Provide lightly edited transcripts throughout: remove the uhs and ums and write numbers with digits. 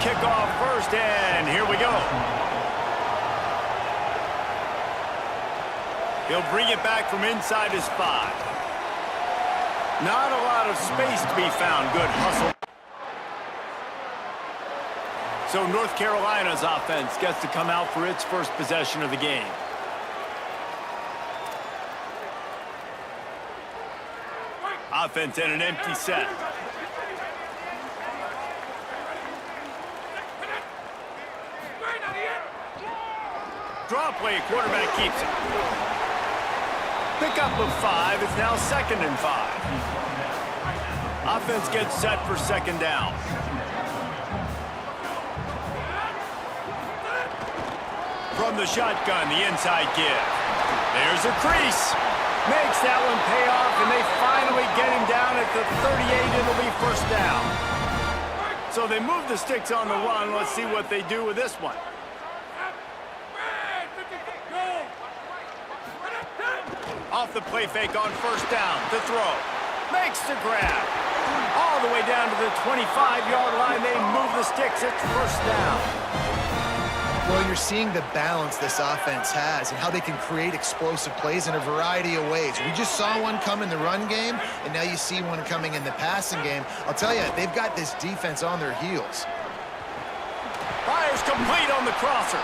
kick off first, and here we go. He'll bring it back from inside his 5. Not a lot of space to be found. Good hustle. So North Carolina's offense gets to come out for its first possession of the game. Offense in an empty set. Draw play, quarterback keeps it. Pickup of 5, it's now 2nd and 5. Offense gets set for 2nd down. From the shotgun, the inside give. There's a crease. Makes that one pay off, and they finally get him down at the 38. It'll be 1st down. So they move the sticks on the run. Let's see what they do with this one. Off the play fake on 1st down. To throw. Makes the grab. All the way down to the 25-yard line. They move the sticks. It's 1st down. Well, you're seeing the balance this offense has and how they can create explosive plays in a variety of ways. We just saw one come in the run game, and now you see one coming in the passing game. I'll tell you, they've got this defense on their heels. Fires complete on the crosser.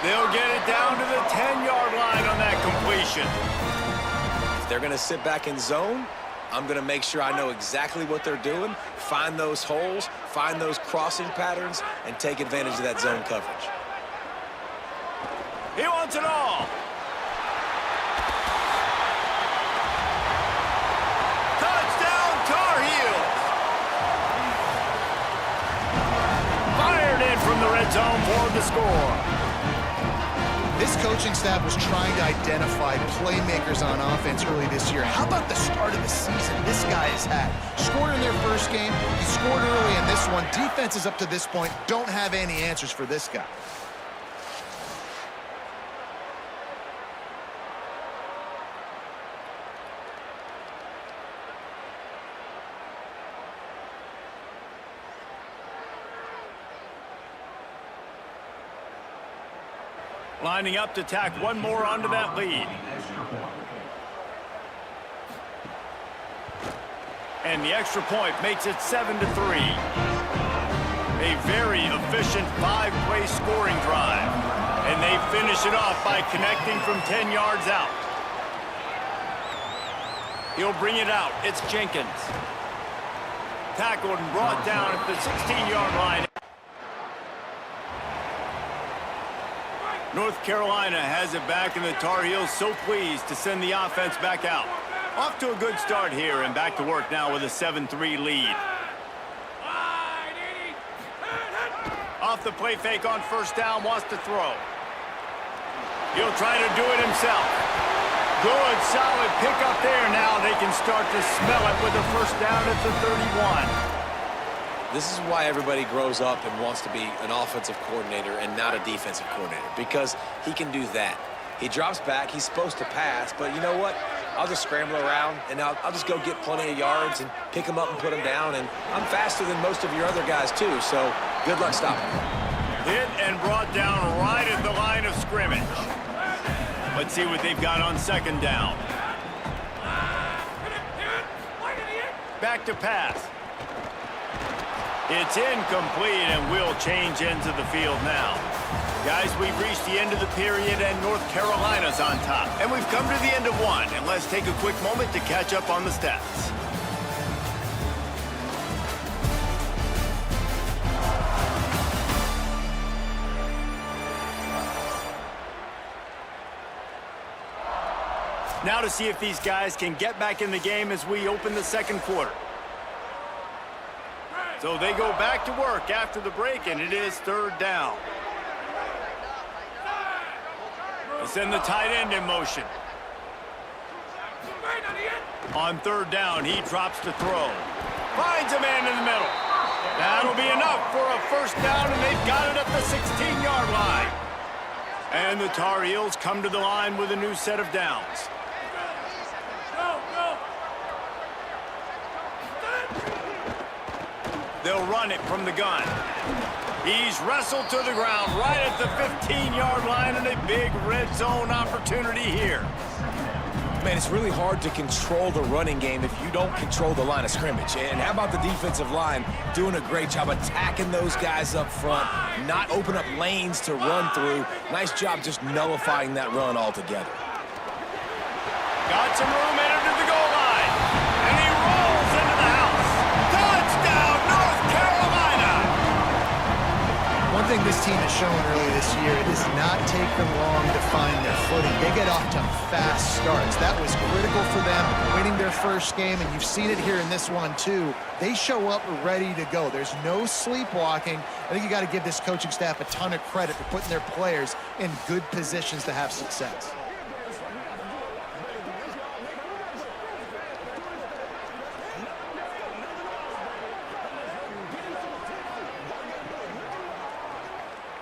They'll get it down to the 10-yard line on that completion. If they're going to sit back in zone, I'm going to make sure I know exactly what they're doing, find those holes, find those crossing patterns, and take advantage of that zone coverage. He wants it all. Touchdown, Tar Heels. Fired in from the red zone for the score. This coaching staff was trying to identify playmakers on offense early this year. How about the start of the season this guy has had? Scored in their first game. He scored early in this one. Defenses up to this point don't have any answers for this guy. Lining up to tack one more onto that lead. And the extra point makes it 7-3. A very efficient 5-play scoring drive. And they finish it off by connecting from 10 yards out. He'll bring it out. It's Jenkins. Tackled and brought down at the 16-yard line. North Carolina has it back, and the Tar Heels so pleased to send the offense back out. Off to a good start here, and back to work now with a 7-3 lead. Off the play fake on 1st down, wants to throw. He'll try to do it himself. Good, solid pickup there. Now they can start to smell it with a 1st down at the 31. This is why everybody grows up and wants to be an offensive coordinator and not a defensive coordinator, because he can do that. He drops back, he's supposed to pass, but you know what? I'll just scramble around, and I'll just go get plenty of yards and pick them up and put them down, and I'm faster than most of your other guys, too, so good luck stopping me. Hit and brought down right at the line of scrimmage. Let's see what they've got on 2nd down. Back to pass. It's incomplete, and we'll change ends of the field now. Guys, we've reached the end of the period, and North Carolina's on top. And we've come to the end of one, and let's take a quick moment to catch up on the stats. Now to see if these guys can get back in the game as we open the 2nd quarter. So they go back to work after the break, and it is 3rd down. They send the tight end in motion. On 3rd down, he drops to throw. Finds a man in the middle. That'll be enough for a 1st down, and they've got it at the 16-yard line. And the Tar Heels come to the line with a new set of downs. They'll run it from the gun. He's wrestled to the ground right at the 15-yard line, and a big red zone opportunity here. Man, it's really hard to control the running game if you don't control the line of scrimmage. And how about the defensive line doing a great job attacking those guys up front, not open up lanes to run through. Nice job just nullifying that run altogether. Got some room headed to the goal line, and he rolls into the house. Touchdown, North Carolina! One thing this team has shown early this year, it does not take them long to find their footing. They get off to fast starts. That was critical for them, winning their first game, and you've seen it here in this one too. They show up ready to go. There's no sleepwalking. I think you got to give this coaching staff a ton of credit for putting their players in good positions to have success.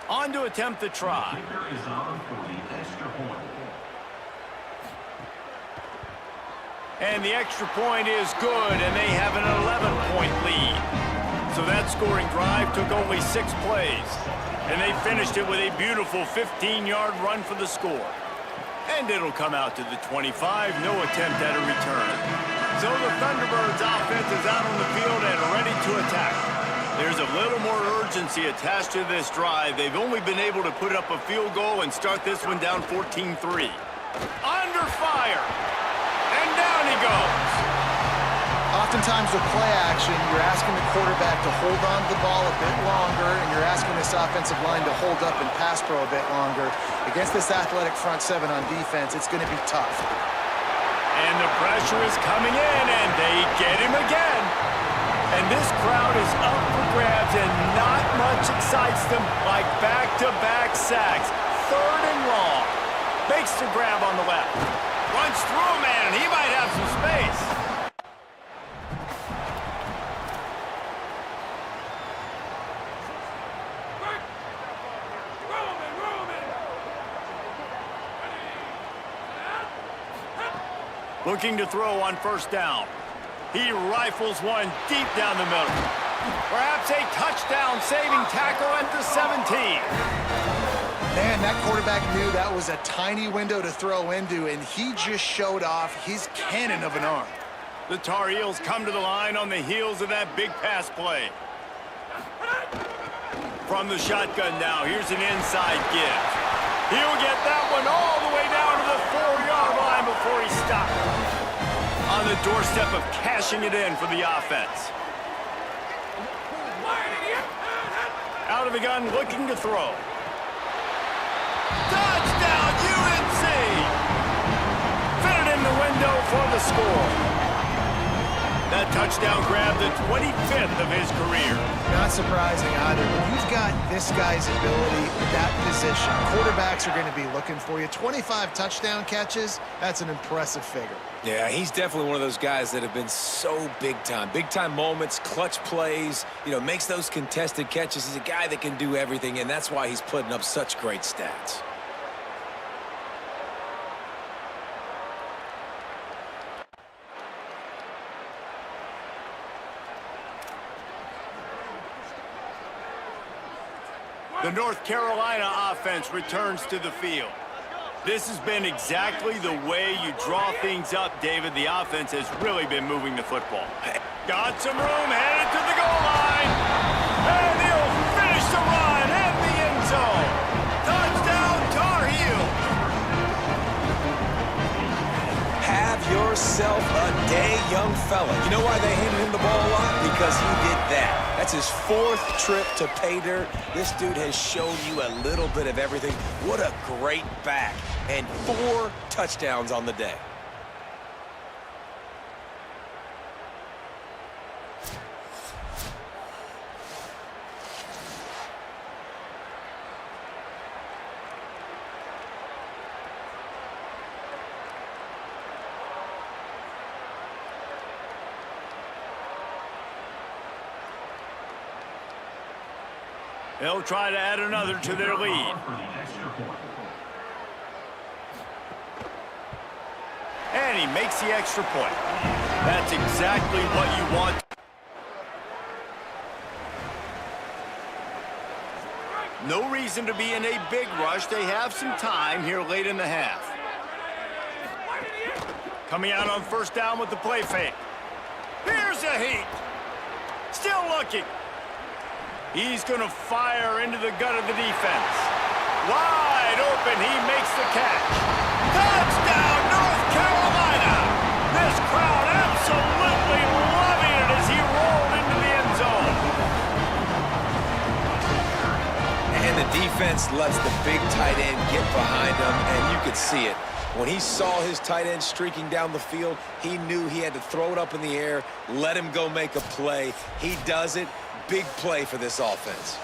On to attempt the try. And the extra point is good, and they have an 11-point lead. So that scoring drive took only 6 plays, and they finished it with a beautiful 15-yard run for the score. And it'll come out to the 25, no attempt at a return. So the Thunderbirds offense is out on the field and ready to attack. There's a little more urgency attached to this drive. They've only been able to put up a field goal and start this one down 14-3. Under fire. And down he goes. Oftentimes with play action, you're asking the quarterback to hold on to the ball a bit longer, and you're asking this offensive line to hold up and pass pro a bit longer. Against this athletic front seven on defense, it's going to be tough. And the pressure is coming in, and they get him again. And this crowd is up for grabs, and not much excites them like back-to-back sacks. 3rd and long. Makes the grab on the left. Runs through a man, and he might have some space. Looking to throw on 1st down. He rifles one deep down the middle. Perhaps a touchdown-saving tackle at the 17. Man, that quarterback knew that was a tiny window to throw into, and he just showed off his cannon of an arm. The Tar Heels come to the line on the heels of that big pass play. From the shotgun now, here's an inside give. He'll get that one all the way down to the 4-yard line before he stops. On the doorstep of cashing it in for the offense. Out of the gun, looking to throw. Touchdown, UNC! Fit it in the window for the score. That touchdown grabbed the 25th of his career. Not surprising either. When you've got this guy's ability at that position, quarterbacks are going to be looking for you. 25 touchdown catches, that's an impressive figure. Yeah, he's definitely one of those guys that have been so big time. Big time moments, clutch plays, makes those contested catches. He's a guy that can do everything, and that's why he's putting up such great stats. The North Carolina offense returns to the field. This has been exactly the way you draw things up, David. The offense has really been moving the football. Got some room, headed to the goal line. And he'll finish the run in the end zone. Touchdown, Tar Heels. Have yourself a day, young fella. You know why they handed him the ball a lot? Because he did that. That's his 4th trip to pay dirt. This dude has shown you a little bit of everything. What a great back. And 4 touchdowns on the day. They'll try to add another to their lead. And he makes the extra point. That's exactly what you want. No reason to be in a big rush. They have some time here late in the half. Coming out on first down with the play fake. Here's a heat. Still looking. He's going to fire into the gut of the defense. Wide open. He makes the catch. Touchdown, North Carolina. This crowd absolutely loving it as he rolled into the end zone. And the defense lets the big tight end get behind him, and you could see it. When he saw his tight end streaking down the field, he knew he had to throw it up in the air, let him go make a play. He does it. Big play for this offense.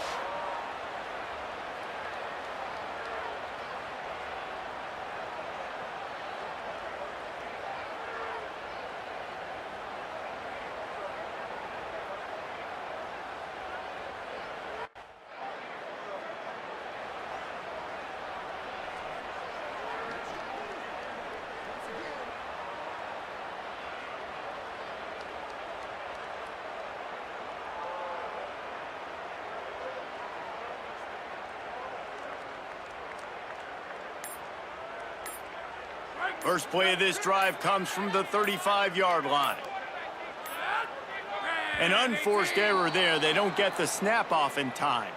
First play of this drive comes from the 35-yard line. An unforced error there. They don't get the snap off in time.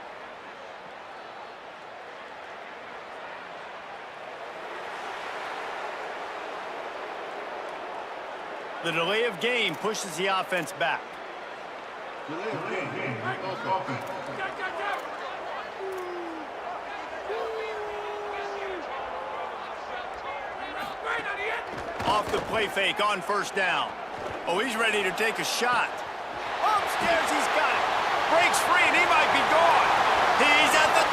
The delay of game pushes the offense back. Off the play fake on first down. Oh, he's ready to take a shot. Upstairs, he's got it. Breaks free, and he might be gone. He's at the...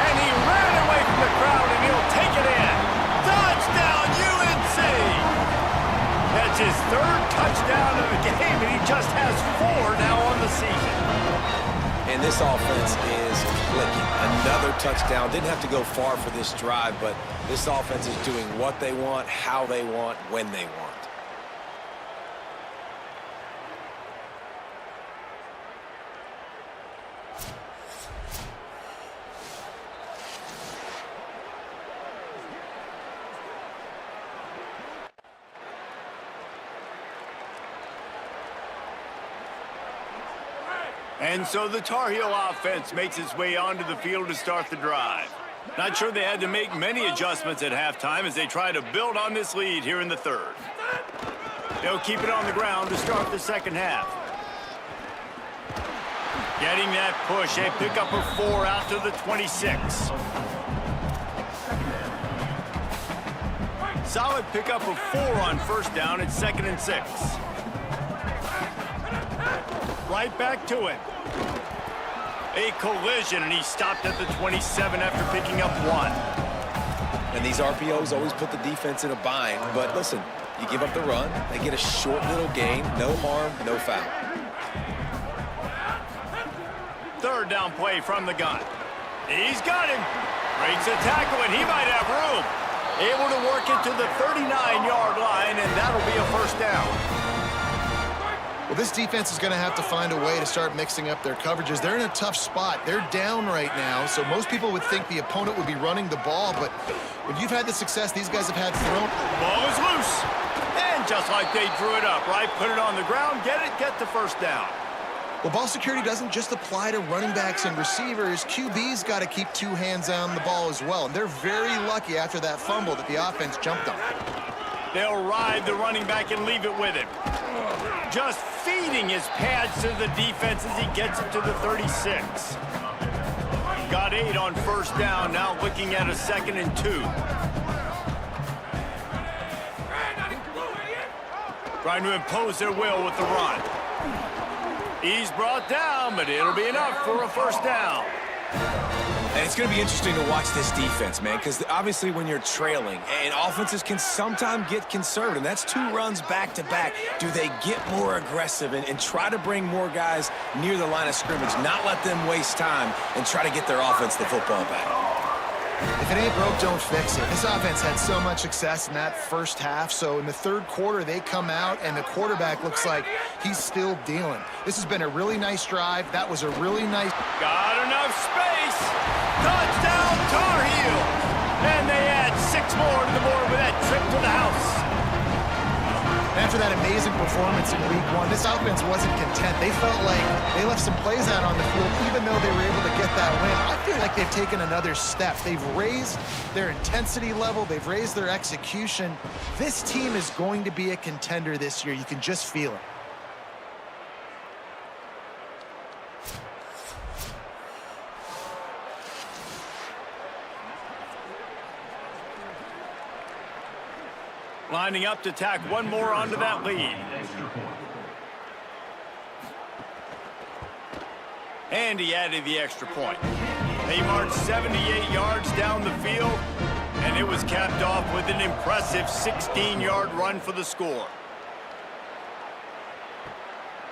And he ran away from the crowd, and he'll take it in. Touchdown, UNC! That's his third touchdown of the game, and he just has 4 now on the season. And this offense is clicking. Another touchdown. Didn't have to go far for this drive, but this offense is doing what they want, how they want, when they want. And so the Tar Heel offense makes its way onto the field to start the drive. Not sure they had to make many adjustments at halftime as they try to build on this lead here in the third. They'll keep it on the ground to start the second half. Getting that push, a pickup of 4 out to the 26. Solid pickup of 4 on first down at 2nd and 6. Right back to it. A collision, and he stopped at the 27 after picking up 1. And these RPOs always put the defense in a bind. But listen, you give up the run, they get a short little gain, no harm, no foul. Third down play from the gun. He's got him. Breaks a tackle, and he might have room. Able to work it to the 39-yard line, and that'll be a first down. Well, this defense is going to have to find a way to start mixing up their coverages. They're in a tough spot. They're down right now, so most people would think the opponent would be running the ball, but when you've had the success these guys have had thrown... Ball is loose. And just like they drew it up, right? Put it on the ground, get it, get the first down. Well, ball security doesn't just apply to running backs and receivers. QB's got to keep 2 hands on the ball as well, and they're very lucky after that fumble that the offense jumped on. They'll ride the running back and leave it with him. Just feeding his pads to the defense as he gets it to the 36. Got 8 on first down, now looking at a 2nd and 2. Trying to impose their will with the run. He's brought down, but it'll be enough for a first down. And it's going to be interesting to watch this defense, man, because obviously when you're trailing, and offenses can sometimes get conservative. That's 2 runs back-to-back. Do they get more aggressive and try to bring more guys near the line of scrimmage, not let them waste time, and try to get their offense the football back? If it ain't broke, don't fix it. This offense had so much success in that first half, so in the third quarter, they come out, and the quarterback looks like he's still dealing. This has been a really nice drive. That was a really nice... Got enough space. Touchdown, Tar Heels. And they add 6 more to the board with that trip to the house. After that amazing performance in week 1, this offense wasn't content. They felt like they left some plays out on the field, even though they were able to get that win. I feel like they've taken another step. They've raised their intensity level. They've raised their execution. This team is going to be a contender this year. You can just feel it. Lining up to tack one more onto that lead. And he added the extra point. They marched 78 yards down the field, and it was capped off with an impressive 16-yard run for the score.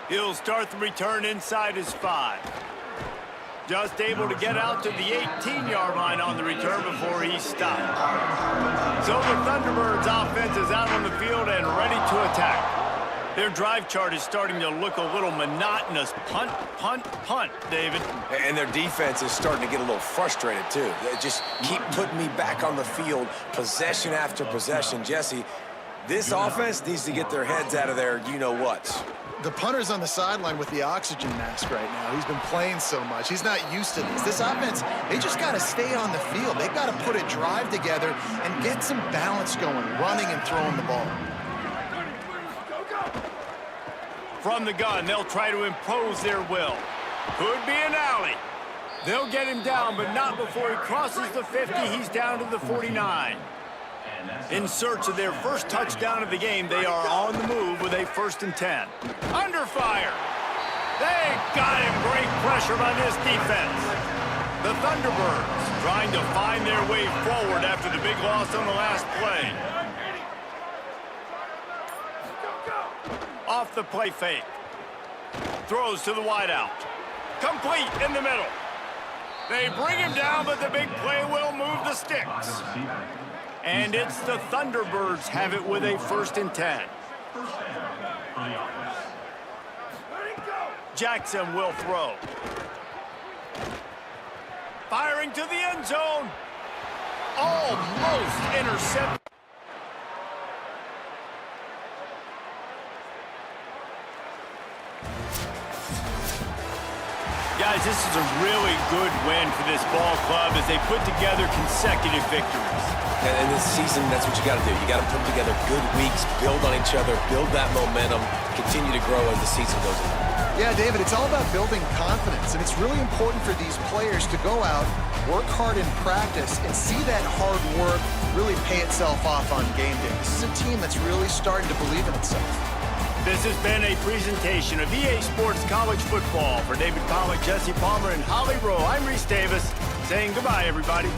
He'll start the return inside his 5. Just able to get out to the 18-yard line on the return before he stopped. So the Thunderbirds offense is out on the field and ready to attack. Their drive chart is starting to look a little monotonous. Punt, punt, punt, David. And their defense is starting to get a little frustrated, too. They just keep putting me back on the field, possession after possession. Jesse, this offense needs to get their heads out of their you-know-whats. The punter's on the sideline with the oxygen mask right now. He's been playing so much. He's not used to this. This offense, they just got to stay on the field. They've got to put a drive together and get some balance going, running and throwing the ball. From the gun, they'll try to impose their will. Could be an alley. They'll get him down, but not before he crosses the 50. He's down to the 49. In search of their first touchdown of the game, they are on the move with a 1st and 10. Under fire. They got him. Great pressure by this defense. The Thunderbirds trying to find their way forward after the big loss on the last play. Off the play fake. Throws to the wideout. Complete in the middle. They bring him down, but the big play will move the sticks. And it's the Thunderbirds have it with a 1st and 10. Jackson will throw. Firing to the end zone. Almost intercepted. Guys, this is a really good win for this ball club as they put together consecutive victories. And in this season, that's what you got to do. You got to put together good weeks, build on each other, build that momentum, continue to grow as the season goes on. Yeah, David, it's all about building confidence, and it's really important for these players to go out, work hard in practice, and see that hard work really pay itself off on game day. This is a team that's really starting to believe in itself. This has been a presentation of EA Sports College Football. For David Pollack, Jesse Palmer, and Holly Rowe, I'm Reese Davis, saying goodbye, everybody.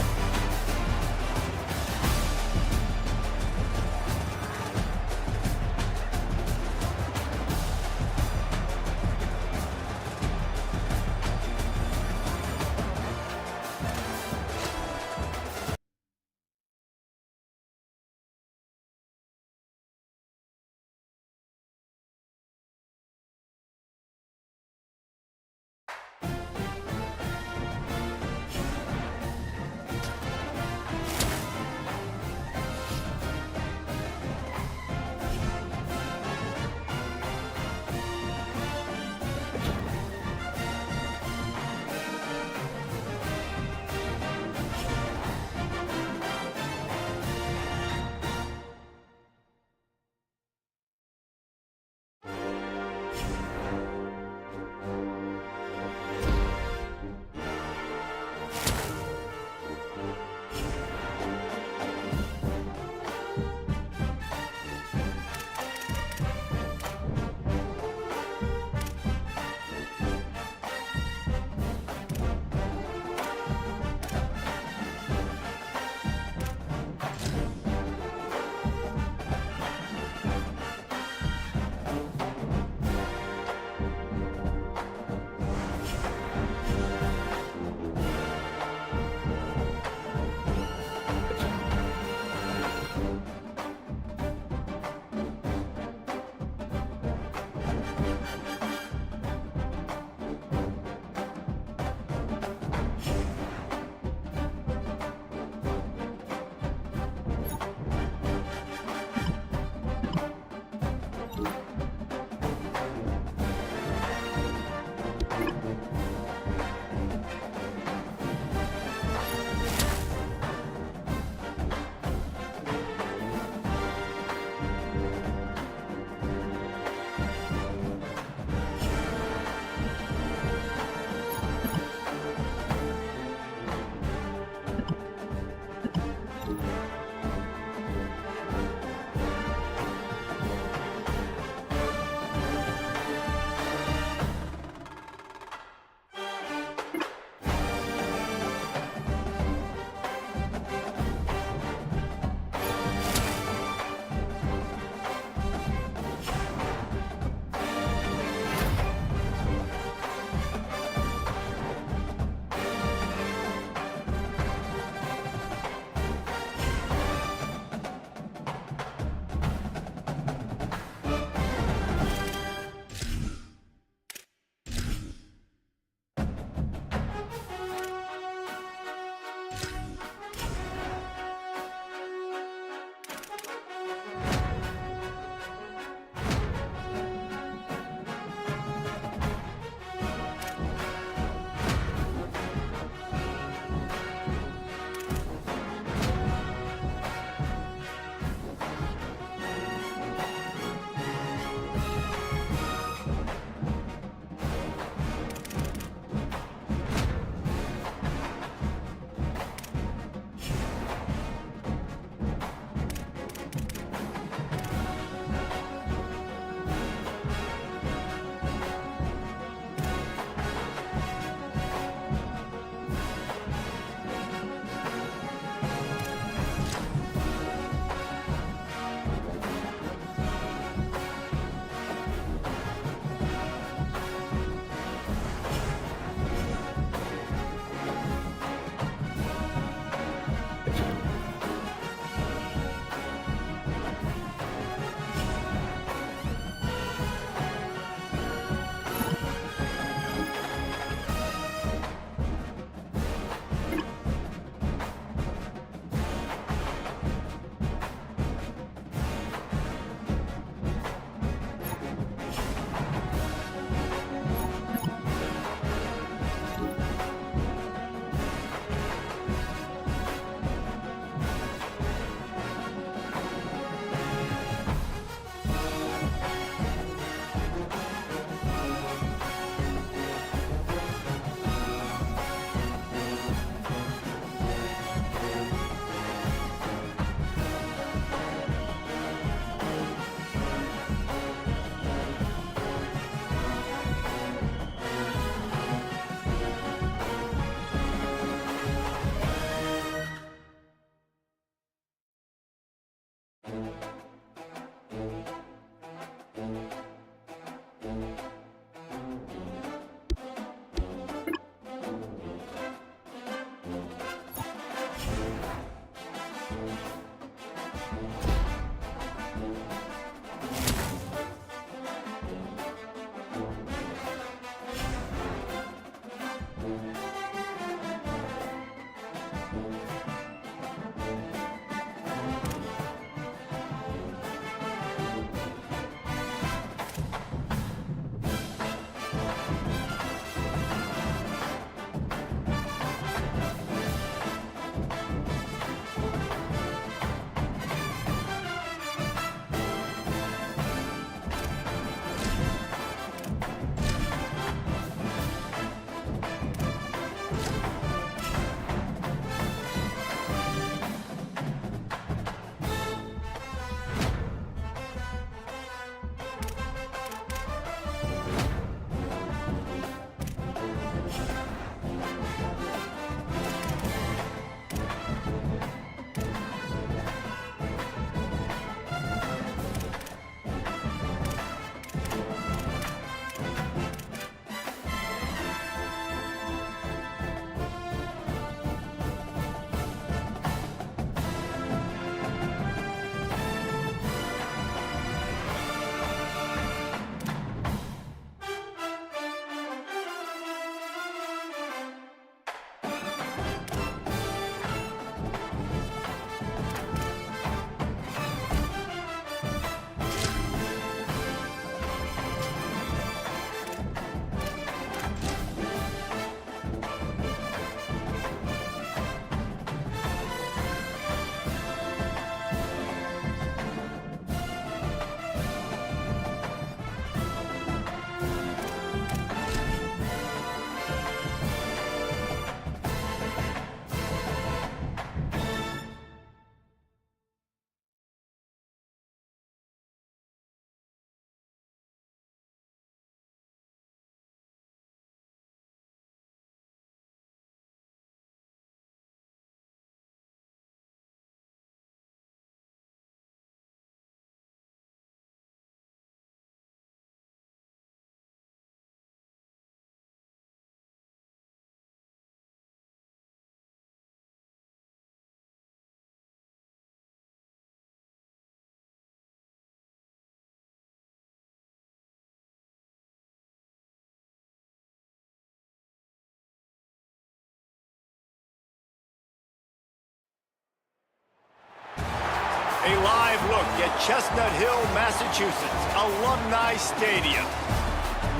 at Chestnut Hill, Massachusetts, Alumni Stadium.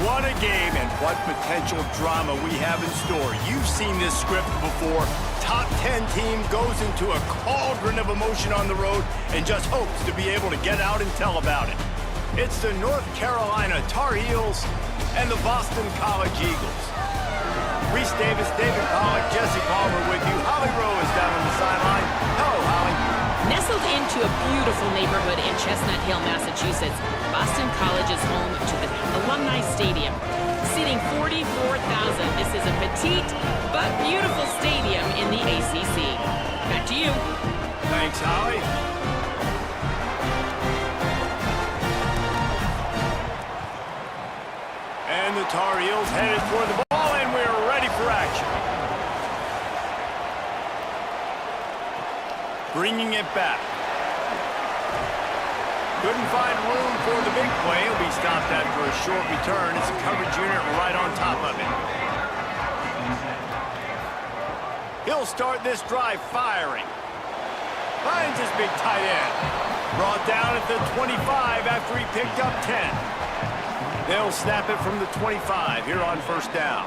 What a game and what potential drama we have in store. You've seen this script before. Top 10 team goes into a cauldron of emotion on the road and just hopes to be able to get out and tell about it. It's the North Carolina Tar Heels and the Boston College Eagles. Reese Davis, David Pollack, Jesse Palmer with you. Holly Rowe is down on the sideline. Hello, Holly. Nestled into a beautiful neighborhood in Chestnut Hill, Massachusetts, Boston College is home to the Alumni Stadium, seating 44,000. This is a petite but beautiful stadium in the ACC. Back to you. Thanks, Holly. And the Tar Heels headed for the ball, and we're ready for action. Bringing it back. Couldn't find room for the big play. He'll be stopped after a short return. It's a coverage unit right on top of it. He'll start this drive firing. Finds his big tight end. Brought down at the 25 after he picked up 10. They'll snap it from the 25 here on first down.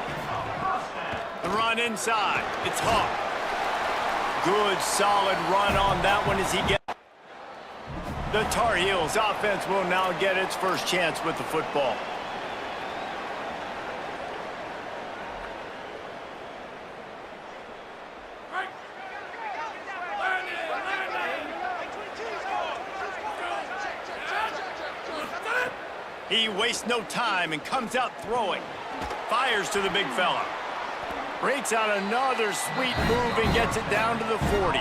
The run inside. It's Hawk. Good, solid run on that one as he gets. The Tar Heels offense will now get its first chance with the football. He wastes no time and comes out throwing. Fires to the big fella. Breaks out another sweet move and gets it down to the 40.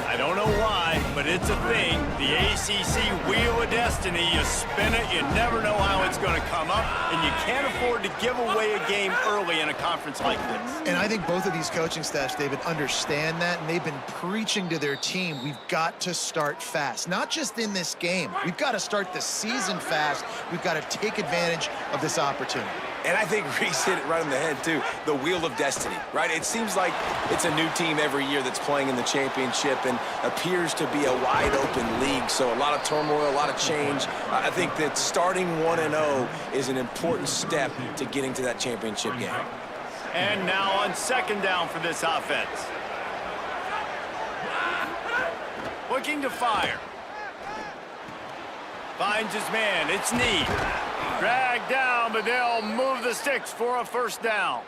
I don't know why, but it's a thing. The ACC Wheel of Destiny, you spin it, you never know how it's going to come up, and you can't afford to give away a game early in a conference like this. And I think both of these coaching staffs, David, understand that, and they've been preaching to their team, we've got to start fast. Not just in this game. We've got to start the season fast. We've got to take advantage of this opportunity. And I think Reese hit it right on the head, too. The Wheel of Destiny, right? It seems like it's a new team every year that's playing in the championship and appears to be a wide-open league. So a lot of turmoil, a lot of change. I think that starting 1-0 is an important step to getting to that championship game. And now on second down for this offense. Looking to fire. Finds his man. It's Ncaa. Dragged down, but they'll move the sticks for a first down.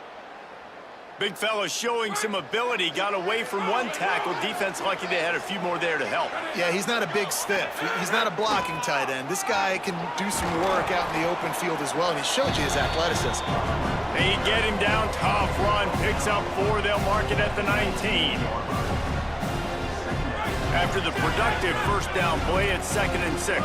Big fella showing some ability. Got away from one tackle. Defense lucky they had a few more there to help. Yeah, he's not a big stiff. He's not a blocking tight end. This guy can do some work out in the open field as well, and he showed you his athleticism. They get him down. Tough run. Picks up 4. They'll mark it at the 19. After the productive first down play, it's 2nd and 6.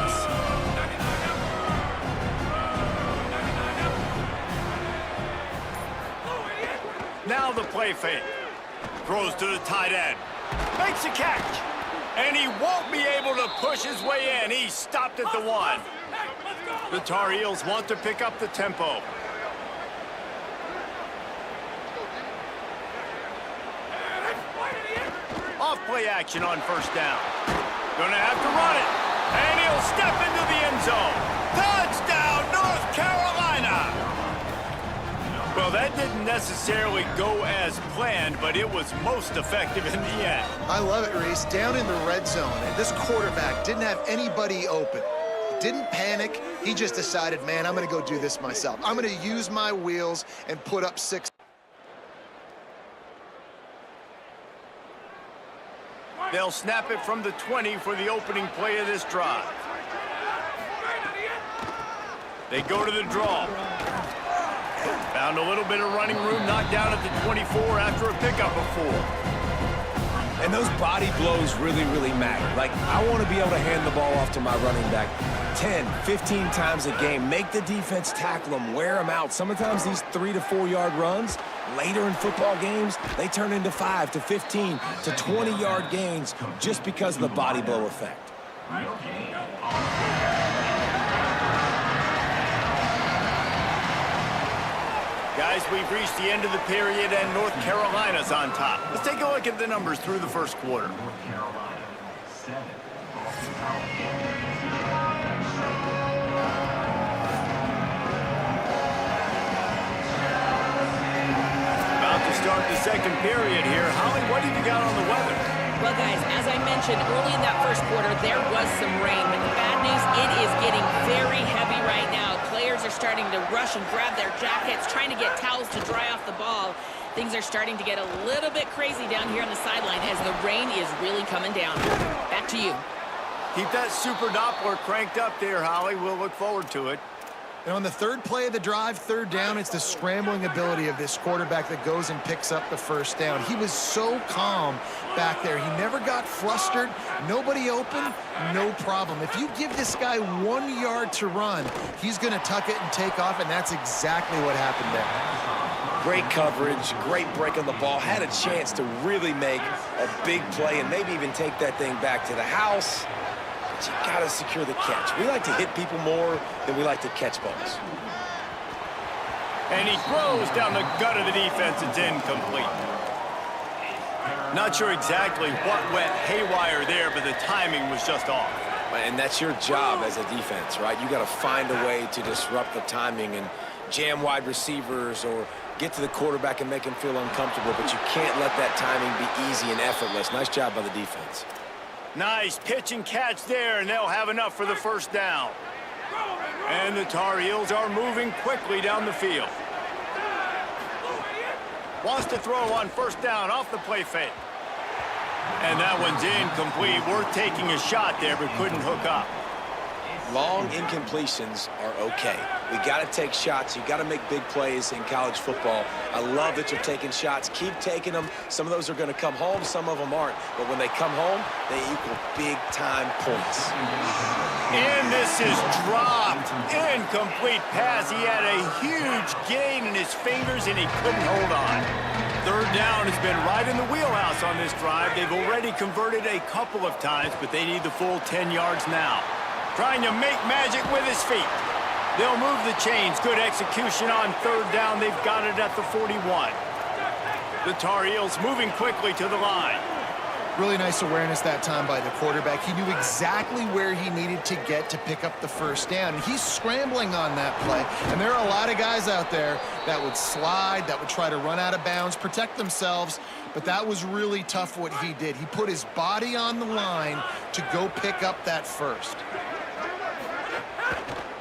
Now the play fake. Throws to the tight end. Makes a catch. And he won't be able to push his way in. He's stopped at the 1. The Tar Heels want to pick up the tempo. Off play action on first down. Gonna have to run it. And he'll step into the end zone. Touchdown, North Carolina! Well, that didn't necessarily go as planned, but it was most effective in the end. I love it, Reese. Down in the red zone, and this quarterback didn't have anybody open. Didn't panic. He just decided, man, I'm going to go do this myself. I'm going to use my wheels and put up 6. They'll snap it from the 20 for the opening play of this drive. They go to the draw. Found a little bit of running room, knocked down at the 24 after a pickup of 4. And those body blows really, really matter. Like, I want to be able to hand the ball off to my running back 10, 15 times a game. Make the defense tackle them, wear them out. Sometimes these 3 to 4 yard runs, later in football games, they turn into 5 to 15 to 20 yard gains just because of the body blow effect. Guys, we've reached the end of the period, and North Carolina's on top. Let's take a look at the numbers through the first quarter. North Carolina 7, Boston About to start the second period here. Holly, what have you got on the weather? Well, guys, as I mentioned early in that first quarter, there was some rain. But the bad news, it is getting very heavy right now. Players are starting to rush and grab their jackets, trying to get towels to dry off the ball. Things are starting to get a little bit crazy down here on the sideline as the rain is really coming down. Back to you. Keep that super Doppler cranked up there, Holly. We'll look forward to it. And on the third play of the drive, third down, it's the scrambling ability of this quarterback that goes and picks up the first down. He was so calm back there. He never got flustered. Nobody open, no problem. If you give this guy 1 yard to run, he's going to tuck it and take off, and that's exactly what happened there. Great coverage, great break on the ball. Had a chance to really make a big play and maybe even take that thing back to the house. But you got to secure the catch. We like to hit people more than we like to catch balls. And he throws down the gut of the defense. It's incomplete. Not sure exactly what went haywire there, but the timing was just off. And that's your job as a defense, right? You got to find a way to disrupt the timing and jam wide receivers or get to the quarterback and make him feel uncomfortable, but you can't let that timing be easy and effortless. Nice job by the defense. Nice pitch and catch there, and they'll have enough for the first down. And the Tar Heels are moving quickly down the field. Wants to throw on first down off the play fake. And that one's incomplete. Worth taking a shot there, but couldn't hook up. Long incompletions are okay. We got to take shots. You got to make big plays in college football. I love that you're taking shots. Keep taking them. Some of those are going to come home. Some of them aren't. But when they come home, they equal big-time points. And this is dropped. Incomplete pass. He had a huge gain in his fingers, and he couldn't hold on. Third down has been right in the wheelhouse on this drive. They've already converted a couple of times, but they need the full 10 yards now. Trying to make magic with his feet. They'll move the chains. Good execution on third down. They've got it at the 41. The Tar Heels moving quickly to the line. Really nice awareness that time by the quarterback. He knew exactly where he needed to get to pick up the first down. He's scrambling on that play. And there are a lot of guys out there that would slide, that would try to run out of bounds, protect themselves. But that was really tough what he did. He put his body on the line to go pick up that first.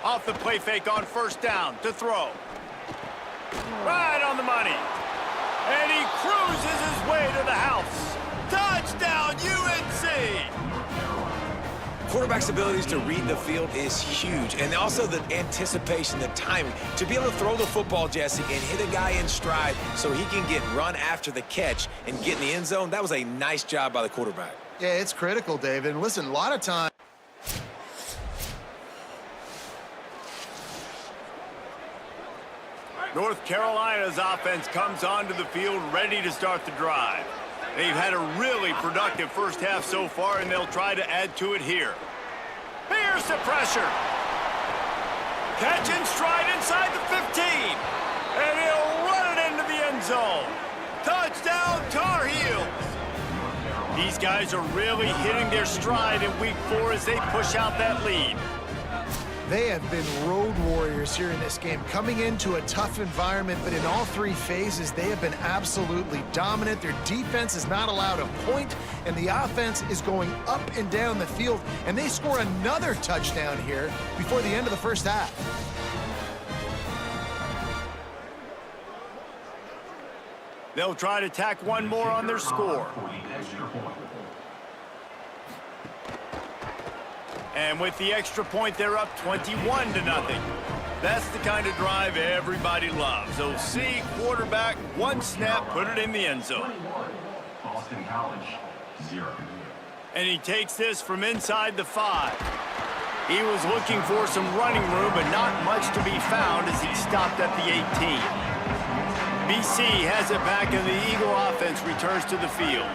Off the play fake on first down to throw. Right on the money. And he cruises his way to the house. Touchdown, UNC! Quarterback's abilities to read the field is huge. And also the anticipation, the timing. To be able to throw the football, Jesse, and hit a guy in stride so he can get run after the catch and get in the end zone, that was a nice job by the quarterback. Yeah, it's critical, David. And listen, a lot of times, North Carolina's offense comes onto the field ready to start the drive. They've had a really productive first half so far, and they'll try to add to it here. Here's the pressure. Catch and stride inside the 15. And he'll run it into the end zone. Touchdown, Tar Heels. These guys are really hitting their stride in week 4 as they push out that lead. they have been road warriors here in this game, coming into a tough environment, but in all three phases, they have been absolutely dominant. Their defense is not allowed a point, and the offense is going up and down the field, and they score another touchdown here before the end of the first half. They'll try to tack one more on their score. And with the extra point, they're up 21-0. That's the kind of drive everybody loves. OC, quarterback, one snap, put it in the end zone. Boston College, 0. And he takes this from inside the 5. He was looking for some running room, but not much to be found as he stopped at the 18. BC has it back, and the Eagle offense returns to the field.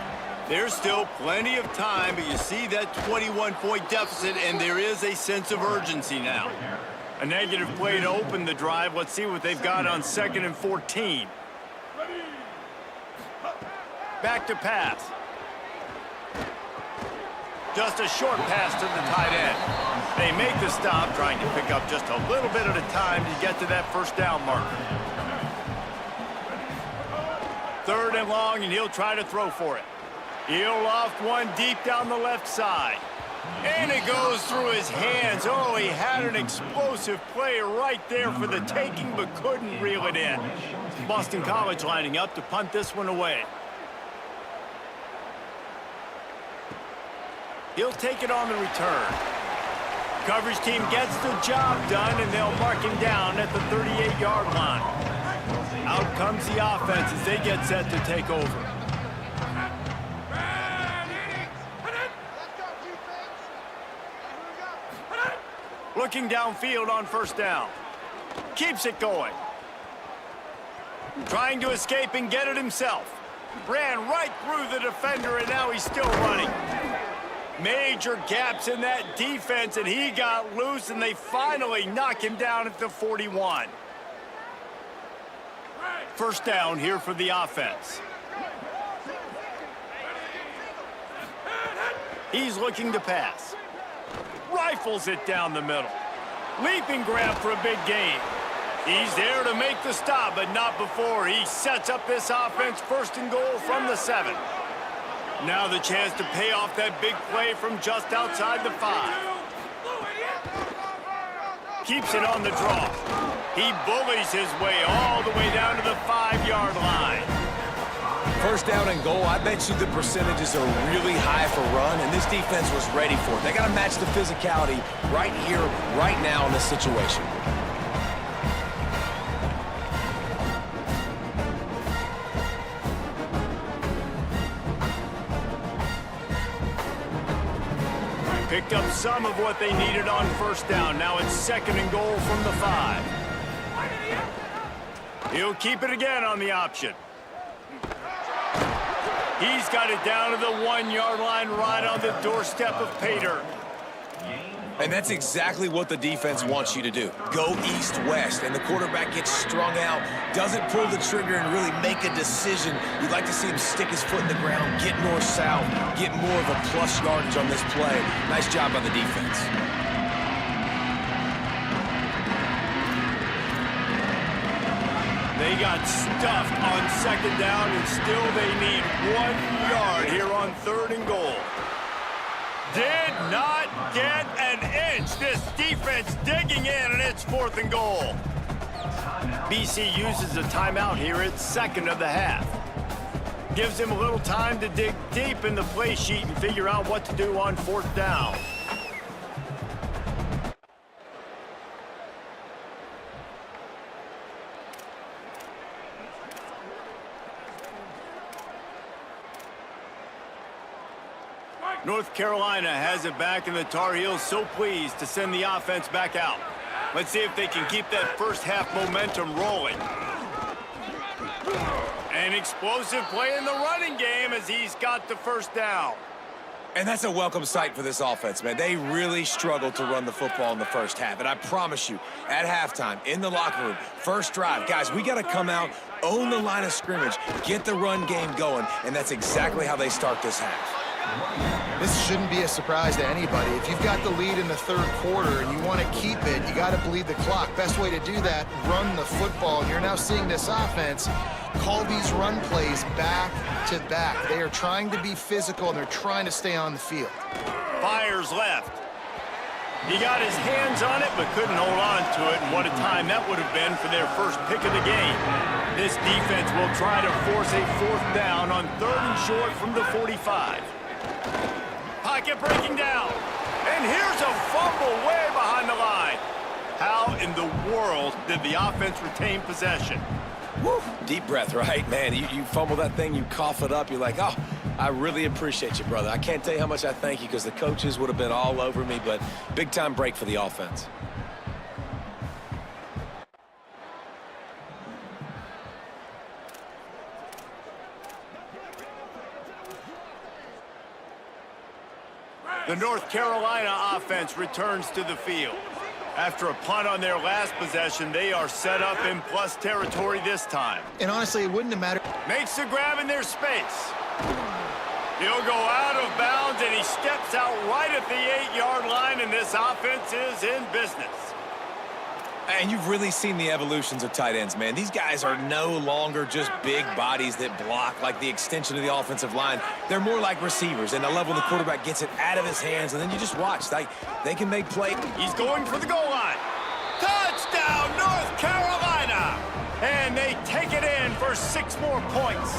There's still plenty of time, but you see that 21-point deficit, and there is a sense of urgency now. A negative play to open the drive. Let's see what they've got on 2nd and 14. Back to pass. Just a short pass to the tight end. They make the stop, trying to pick up just a little bit at a time to get to that first down marker. 3rd and long, and he'll try to throw for it. He'll loft one deep down the left side. And it goes through his hands. Oh, he had an explosive play right there for the taking, but couldn't reel it in. Boston College lining up to punt this one away. He'll take it on the return. Coverage team gets the job done, and they'll mark him down at the 38-yard line. Out comes the offense as they get set to take over. Looking downfield on 1st down. Keeps it going. Trying to escape and get it himself. Ran right through the defender, and now he's still running. Major gaps in that defense, and he got loose, and they finally knock him down at the 41. 1st down here for the offense. He's looking to pass. Rifles it down the middle. Leaping grab for a big gain. He's there to make the stop, but not before he sets up this offense 1st and goal from the 7. Now the chance to pay off that big play from just outside the 5. Keeps it on the draw. He bullies his way all the way down to the 5-yard line. 1st down and goal, I bet you the percentages are really high for run, and this defense was ready for it. They got to match the physicality right here, right now in this situation. Picked up some of what they needed on 1st down. Now it's 2nd and goal from the 5. He'll keep it again on the option. He's got it down to the 1-yard line right on the doorstep of Pater. And that's exactly what the defense wants you to do. Go east-west, and the quarterback gets strung out, doesn't pull the trigger and really make a decision. You'd like to see him stick his foot in the ground, get north-south, get more of a plus yardage on this play. Nice job by the defense. They got stuffed on 2nd down, and still they need 1 yard here on 3rd and goal. Did not get an inch. This defense digging in, and it's 4th and goal. BC uses a timeout here at 2nd of the half. Gives him a little time to dig deep in the play sheet and figure out what to do on 4th down. North Carolina has it back, and the Tar Heels so pleased to send the offense back out. Let's see if they can keep that 1st half momentum rolling. An explosive play in the running game as he's got the 1st down. And that's a welcome sight for this offense, man. They really struggled to run the football in the 1st half. And I promise you, at halftime, in the locker room, 1st drive, guys, we got to come out, own the line of scrimmage, get the run game going, and that's exactly how they start this half. This shouldn't be a surprise to anybody. If you've got the lead in the 3rd quarter and you want to keep it, you got to bleed the clock. Best way to do that, run the football. And you're now seeing this offense call these run plays back to back. They are trying to be physical, and they're trying to stay on the field. Fires left. He got his hands on it, but couldn't hold on to it. And what a time that would have been for their 1st pick of the game. This defense will try to force a 4th down on 3rd and short from the 45. Pocket breaking down. And here's a fumble way behind the line. How in the world did the offense retain possession? Woo. Deep breath, right? Man, you fumble that thing, you cough it up, you're like, oh, I really appreciate you, brother. I can't tell you how much I thank you, because the coaches would have been all over me, but big-time break for the offense. The North Carolina offense returns to the field. After a punt on their last possession, they are set up in plus territory this time. And honestly, it wouldn't have mattered. Makes the grab in their space. He'll go out of bounds, and he steps out right at the 8-yard line, and this offense is in business. And you've really seen the evolutions of tight ends, man. These guys are no longer just big bodies that block like the extension of the offensive line. They're more like receivers, and the level the quarterback gets it out of his hands, and then you just watch. They can make plays. He's going for the goal line. Touchdown, North Carolina! And they take it in for 6 more points.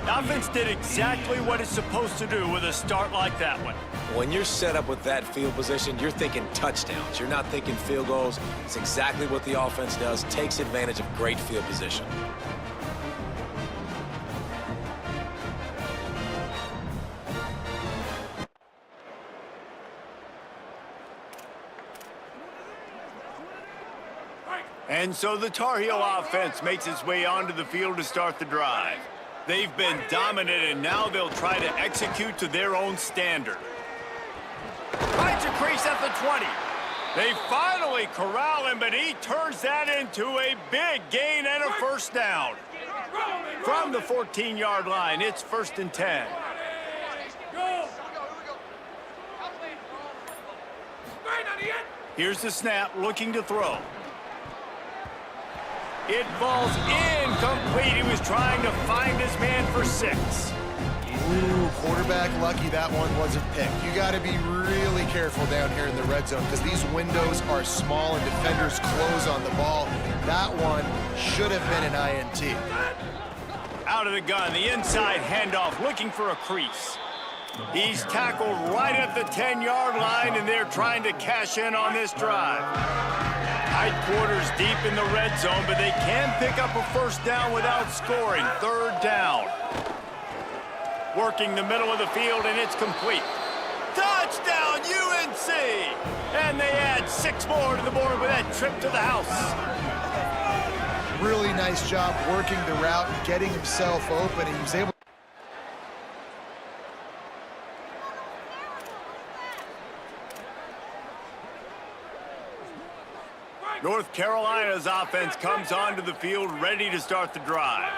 The offense did exactly what it's supposed to do with a start like that one. When you're set up with that field position, you're thinking touchdowns. You're not thinking field goals. It's exactly what the offense does, takes advantage of great field position. And so the Tar Heel offense makes its way onto the field to start the drive. They've been dominant, and now they'll try to execute to their own standard. Finds a crease at the 20. They finally corral him, but he turns that into a big gain and a first down. From the 14-yard line, it's 1st and 10. Here's the snap, looking to throw. It falls incomplete. He was trying to find his man for 6. Ooh, quarterback lucky that one wasn't picked. You got to be really careful down here in the red zone because these windows are small and defenders close on the ball. That one should have been an INT. Out of the gun, the inside handoff, looking for a crease. He's tackled right at the 10-yard line, and they're trying to cash in on this drive. Tight quarters deep in the red zone, but they can pick up a first down without scoring. 3rd down. Working the middle of the field, and it's complete. Touchdown, UNC! And they add 6 more to the board with that trip to the house. Really nice job working the route and getting himself open. He was able. North Carolina's offense comes onto the field ready to start the drive.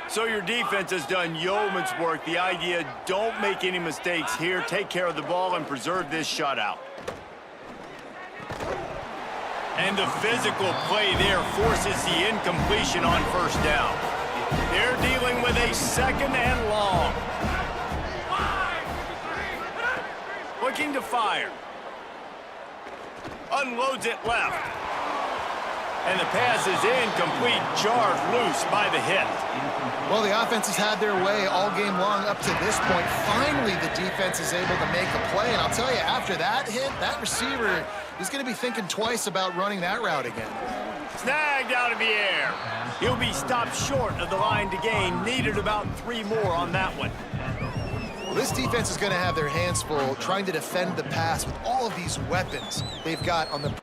So your defense has done yeoman's work. The idea, don't make any mistakes here. Take care of the ball and preserve this shutout. And the physical play there forces the incompletion on 1st down. They're dealing with a 2nd and long. Looking to fire. Unloads it left. And the pass is incomplete, jarred loose by the hit. Well, the offense has had their way all game long up to this point. Finally, the defense is able to make a play. And I'll tell you, after that hit, that receiver is going to be thinking twice about running that route again. Snagged out of the air. He'll be stopped short of the line to gain. Needed about 3 more on that one. Well, this defense is going to have their hands full trying to defend the pass with all of these weapons they've got on the.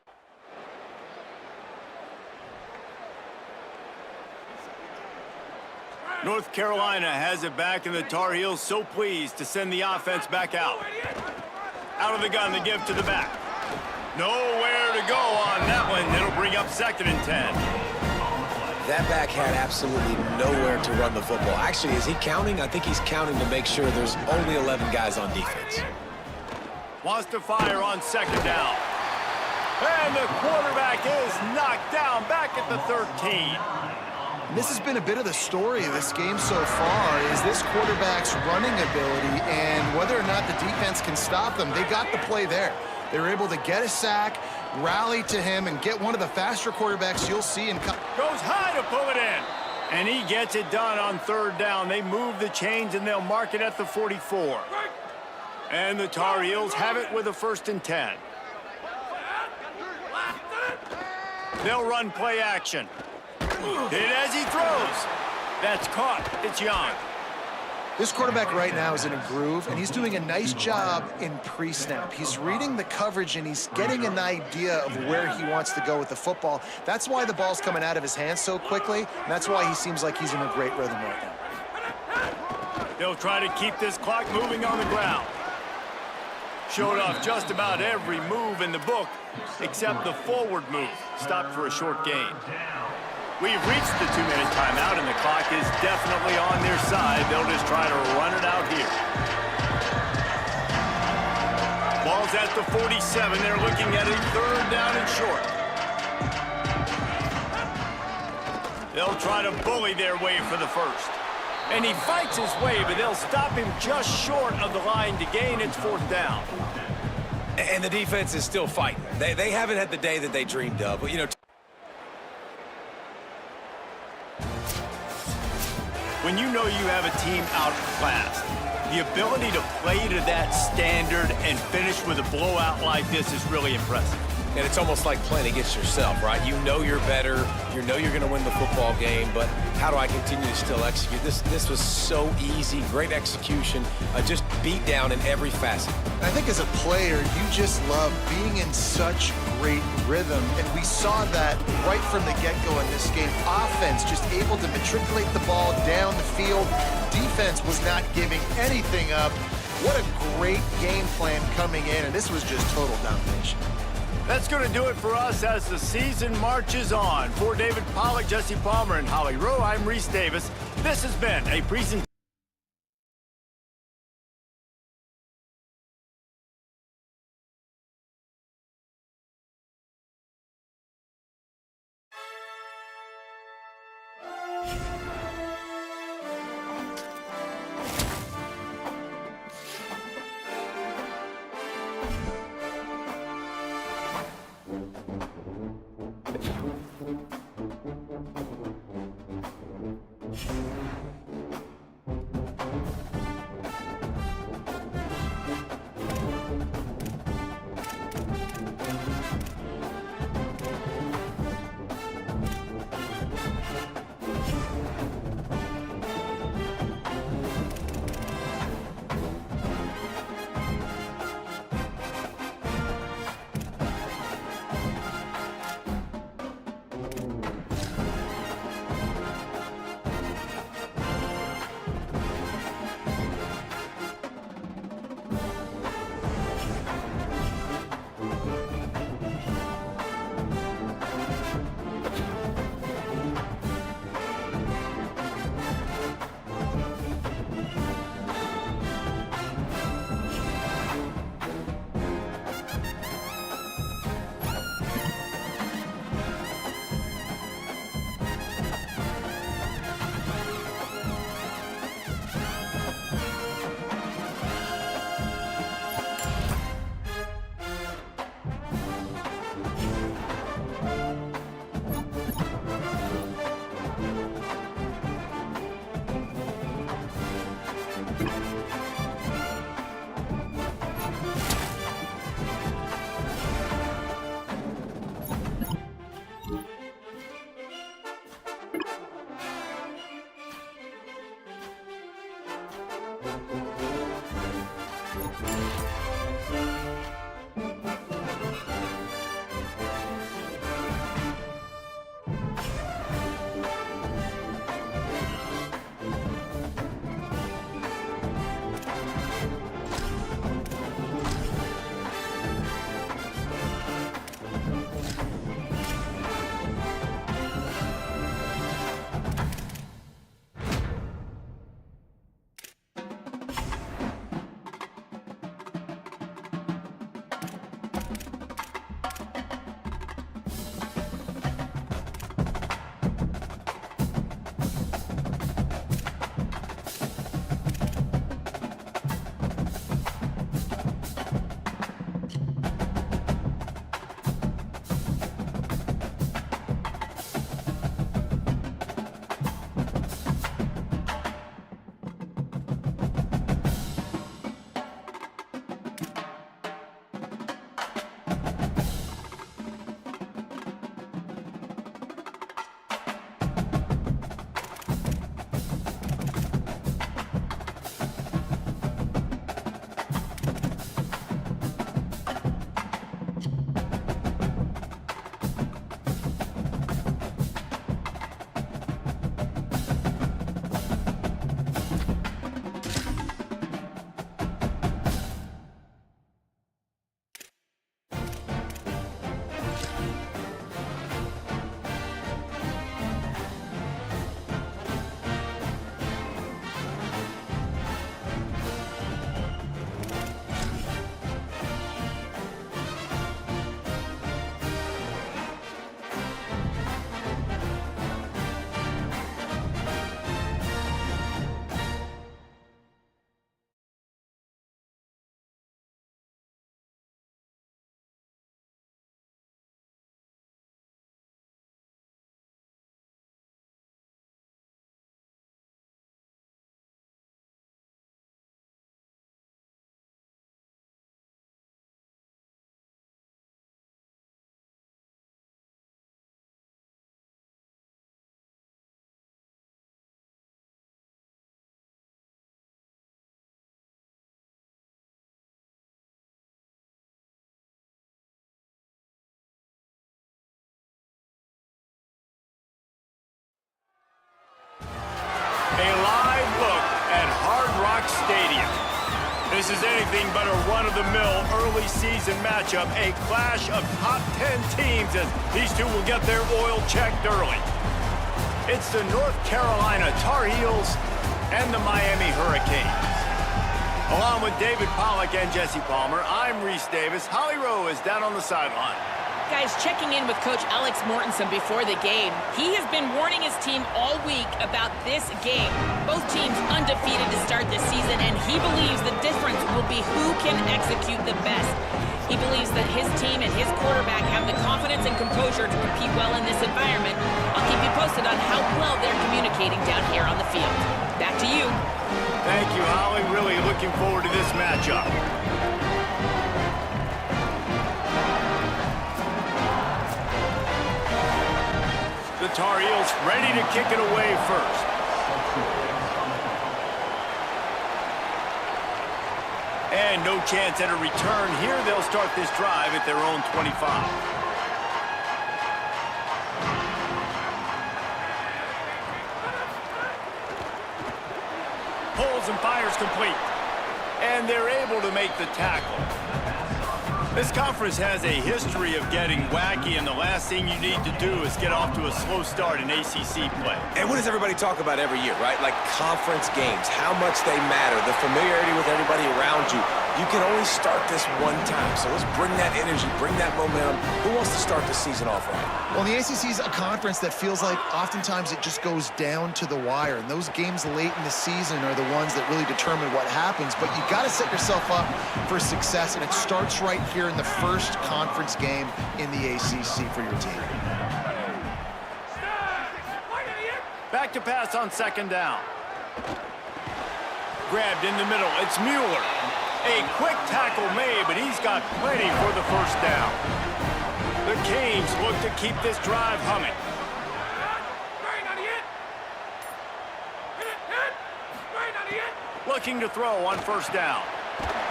North Carolina has it back, and the Tar Heels so pleased to send the offense back out. Out of the gun, the give to the back. Nowhere to go on that one. It'll bring up 2nd and 10. That back had absolutely nowhere to run the football. Actually, is he counting? I think he's counting to make sure there's only 11 guys on defense. Wants to fire on 2nd down. And the quarterback is knocked down back at the 13. This has been a bit of the story of this game so far, is this quarterback's running ability and whether or not the defense can stop them. They got the play there. They were able to get a sack, rally to him, and get one of the faster quarterbacks you'll see in. Goes high to pull it in. And he gets it done on 3rd down. They move the chains, and they'll mark it at the 44. And the Tar Heels have it with a 1st and 10. They'll run play action. Hit as he throws. That's caught. It's Young. This quarterback right now is in a groove, and he's doing a nice job in pre-snap. He's reading the coverage, and he's getting an idea of where he wants to go with the football. That's why the ball's coming out of his hands so quickly, and that's why he seems like he's in a great rhythm right now. They'll try to keep this clock moving on the ground. Showed off just about every move in the book, except the forward move. Stopped for a short gain. We've reached the 2-minute timeout, and the clock is definitely on their side. They'll just try to run it out here. Ball's at the 47. They're looking at a 3rd down and short. They'll try to bully their way for the first. And he fights his way, but they'll stop him just short of the line to gain. It's 4th down. And the defense is still fighting. They haven't had the day that they dreamed of. But, you know, when you know you have a team outclassed, the ability to play to that standard and finish with a blowout like this is really impressive. and it's almost like playing against yourself, right? You know you're better. You know you're going to win the football game, but how do I continue to still execute? This was so easy, great execution, just beat down in every facet. I think as a player, you just love being in such great rhythm, and we saw that right from the get-go in this game. Offense just able to matriculate the ball down the field. Defense was not giving anything up. What a great game plan coming in, and this was just total domination. That's going to do it for us as the season marches on. For David Pollack, Jesse Palmer, and Holly Rowe, I'm Reese Davis. This has been a presentation. is anything but a run-of-the-mill early season matchup, a clash of top 10 teams as these two will get their oil checked early. It's the North Carolina Tar Heels and the Miami Hurricanes. Along with David Pollack and Jesse Palmer, I'm Reese Davis. Holly Rowe is down on the sideline. Guys, checking in with Coach Alex Mortensen before the game. He has been warning his team all week about this game. Both teams undefeated to start this season, and he believes the difference will be who can execute the best. He believes that his team and his quarterback have the confidence and composure to compete well in this environment. I'll keep you posted on how well they're communicating down here on the field. Back to you. Thank you, Holly. Really looking forward to this matchup. The Tar Heels ready to kick it away first. And no chance at a return here. They'll start this drive at their own 25. Pulls and fires complete. And they're able to make the tackle. This conference has a history of getting wacky, and the last thing you need to do is get off to a slow start in ACC play. And what does everybody talk about every year, right? Like conference games, how much they matter, the familiarity with everybody around you. You can only start this one time, so let's bring that energy, bring that momentum. Who wants to start the season off right? Well, the ACC is a conference that feels like oftentimes it just goes down to the wire, and those games late in the season are the ones that really determine what happens. But you got to set yourself up for success, and it starts right here in the first conference game in the ACC for your team. Back to pass on second down. Grabbed in the middle. It's Mueller. A quick tackle made, but he's got plenty for the first down. The Canes look to keep this drive humming. Looking to throw on first down.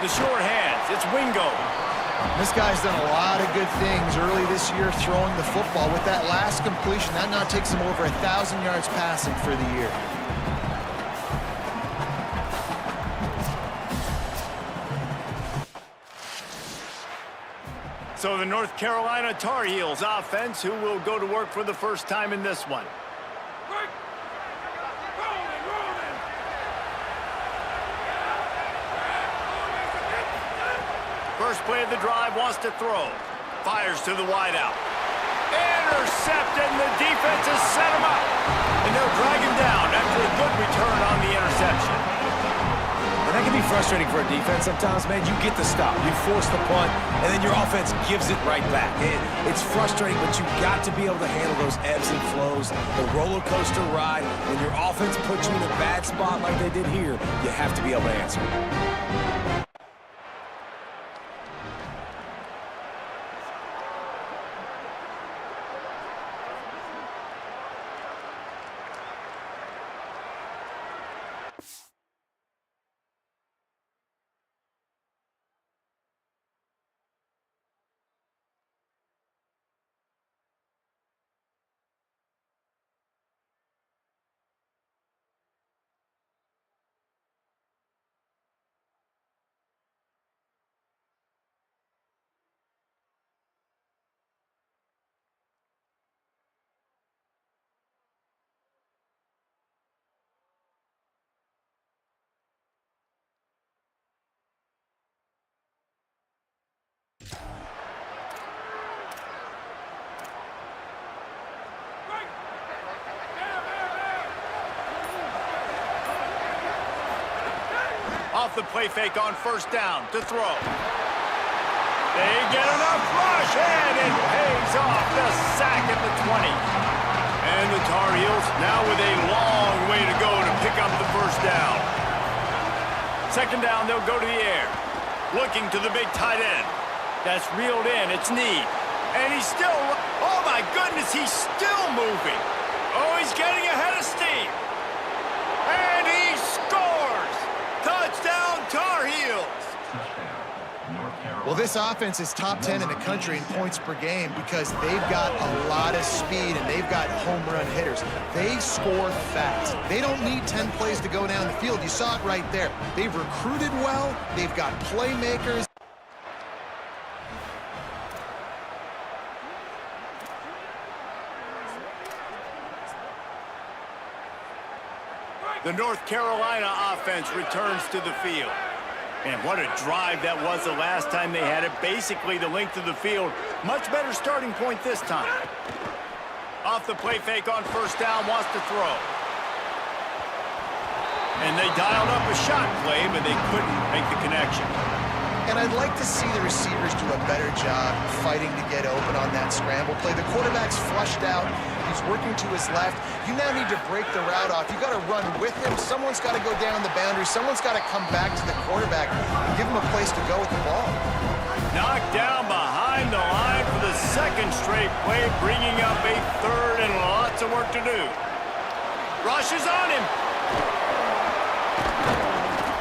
The short hands. It's Wingo. This guy's done a lot of good things early this year throwing the football. With that last completion, that now takes him over 1,000 yards passing for the year. So the North Carolina Tar Heels offense, who will go to work for the first time in this one. First play of the drive, wants to throw. Fires to the wideout. Intercepted, and the defense has set him up. And they'll drag him down after a good return on the interception. And that can be frustrating for a defense sometimes, man. You get the stop, you force the punt, and then your offense gives it right back. It's frustrating, but you've got to be able to handle those ebbs and flows, the roller coaster ride. When your offense puts you in a bad spot like they did here, you have to be able to answer. Off the play fake on first down to throw. They get enough rush, and it pays off the sack at the 20. And the Tar Heels now with a long way to go to pick up the first down. Second down, they'll go to the air. Looking to the big tight end. That's reeled in. It's Ncaa. And he's still... Oh, my goodness, he's still moving. Oh, he's getting ahead of steam. And he scores! Touchdown, Tar Heels! Touchdown, North Carolina. Well, this offense is top 10 in the country in points per game because they've got a lot of speed and they've got home run hitters. They score fast. They don't need 10 plays to go down the field. You saw it right there. They've recruited well. They've got playmakers. The North Carolina offense returns to the field. And what a drive that was the last time they had it. Basically the length of the field. Much better starting point this time. Off the play fake on first down, wants to throw. And they dialed up a shot play, but they couldn't make the connection. And I'd like to see the receivers do a better job fighting to get open on that scramble play. The quarterback's flushed out. He's working to his left. You now need to break the route off. You got to run with him. Someone's got to go down the boundary. Someone's got to come back to the quarterback and give him a place to go with the ball. Knocked down behind the line for the second straight play, bringing up a third and lots of work to do. Rush is on him.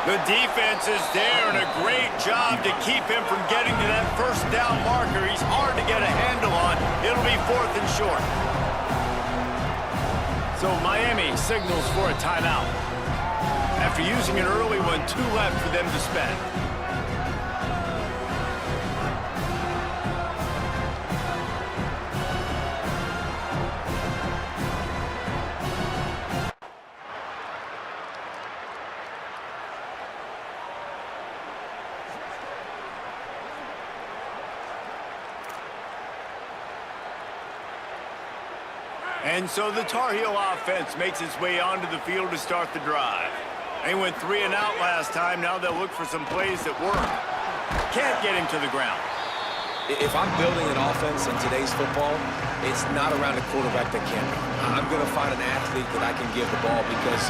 The defense is there, and a great job to keep him from getting to that first down marker. He's hard to get a handle on. It'll be 4th and short. So Miami signals for a timeout. After using an early one, 2 left for them to spend. And so the Tar Heel offense makes its way onto the field to start the drive. They went 3 and out last time. Now they'll look for some plays that work. Can't get him to the ground. If I'm building an offense in today's football, it's not around a quarterback that can. I'm going to find an athlete that I can give the ball because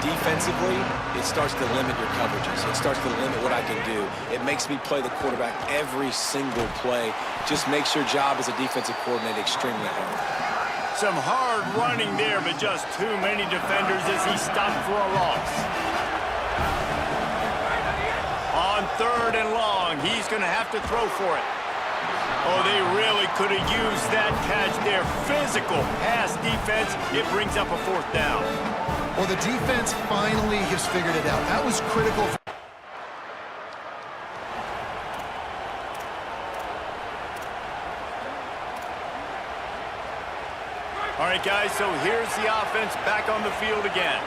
defensively, it starts to limit your coverages. It starts to limit what I can do. It makes me play the quarterback every single play. Just makes your job as a defensive coordinator extremely hard. Some hard running there, but just too many defenders as he stopped for a loss. On 3rd and long, he's going to have to throw for it. Oh, they really could have used that catch there. Physical pass defense. It brings up a 4th down. Well, the defense finally has figured it out. That was critical. All right, guys, so here's the offense back on the field again.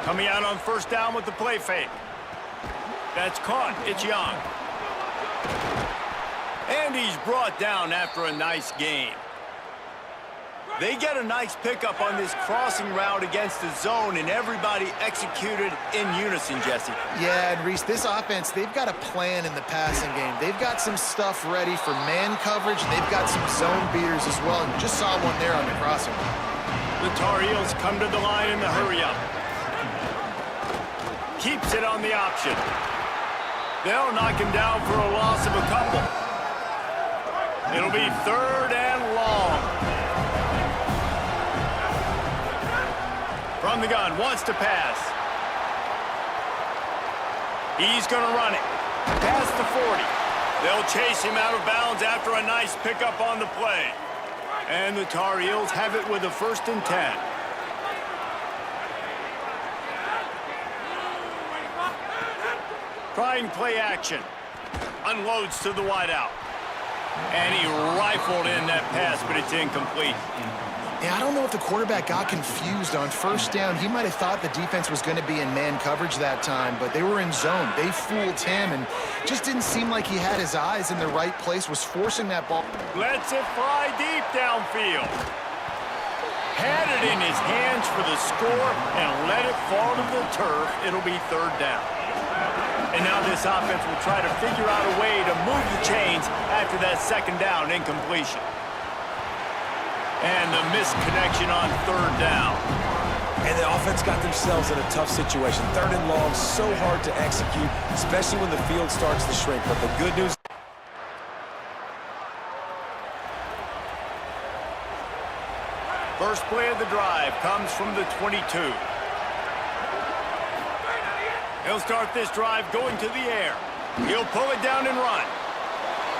Coming out on first down with the play fake. That's caught. It's Young. And he's brought down after a nice game. They get a nice pickup on this crossing route against the zone, and everybody executed in unison, Jesse. Yeah, and Reese, this offense, they've got a plan in the passing game. They've got some stuff ready for man coverage, and they've got some zone beaters as well, and just saw one there on the crossing. The Tar Heels come to the line in the hurry-up. Keeps it on the option. They'll knock him down for a loss of a couple. It'll be 3rd and long. From the gun, wants to pass. He's going to run it. Past the 40. They'll chase him out of bounds after a nice pickup on the play. And the Tar Heels have it with a 1st and 10. Trying play action. Unloads to the wideout. And he rifled in that pass, but it's incomplete. Yeah, I don't know if the quarterback got confused on first down. He might have thought the defense was going to be in man coverage that time, but they were in zone. They fooled him and just didn't seem like he had his eyes in the right place, was forcing that ball. Lets it fly deep downfield. Had it in his hands for the score and let it fall to the turf. It'll be 3rd down. And now this offense will try to figure out a way to move the chains after that 2nd down incompletion. And the misconnection on 3rd down. And the offense got themselves in a tough situation. 3rd and long, so hard to execute, especially when the field starts to shrink. But the good news... First play of the drive comes from the 22. He'll start this drive going to the air. He'll pull it down and run.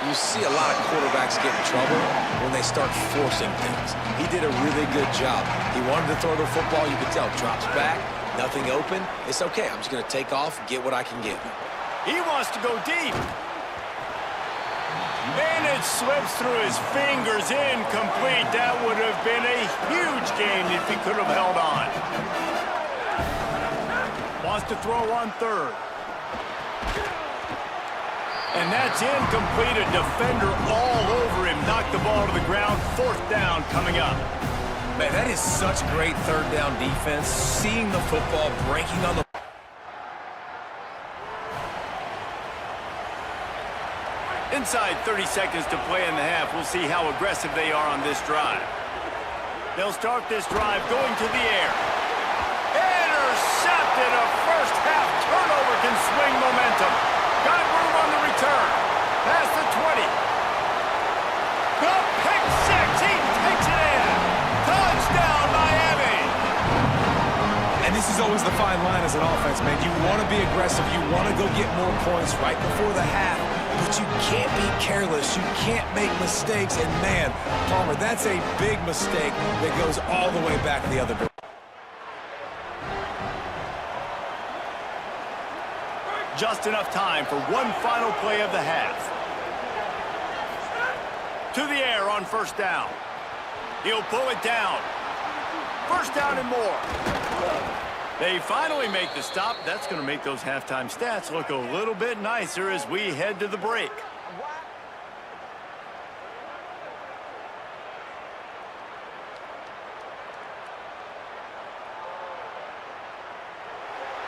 You see a lot of quarterbacks get in trouble when they start forcing things. He did a really good job. He wanted to throw the football. You could tell. Drops back, nothing open. It's okay. I'm just going to take off, get what I can get. He wants to go deep. And it slips through his fingers, incomplete. That would have been a huge gain if he could have held on. Wants to throw on third. And that's incomplete. A defender all over him. Knocked the ball to the ground. Fourth down coming up. Man, that is such great third down defense. Seeing the football, breaking on the... Inside 30 seconds to play in the half. We'll see how aggressive they are on this drive. They'll start this drive going to the air. Intercepted. A first half turnover can swing momentum. Got room on the return. Past the 20. The pick six. He takes it in. Touchdown, Miami. And this is always the fine line as an offense, man. You want to be aggressive. You want to go get more points right before the half. But you can't be careless. You can't make mistakes. And, man, Palmer, that's a big mistake that goes all the way back the other direction. Just enough time for one final play of the half. To the air on first down. He'll pull it down. First down and more. They finally make the stop. That's going to make those halftime stats look a little bit nicer as we head to the break.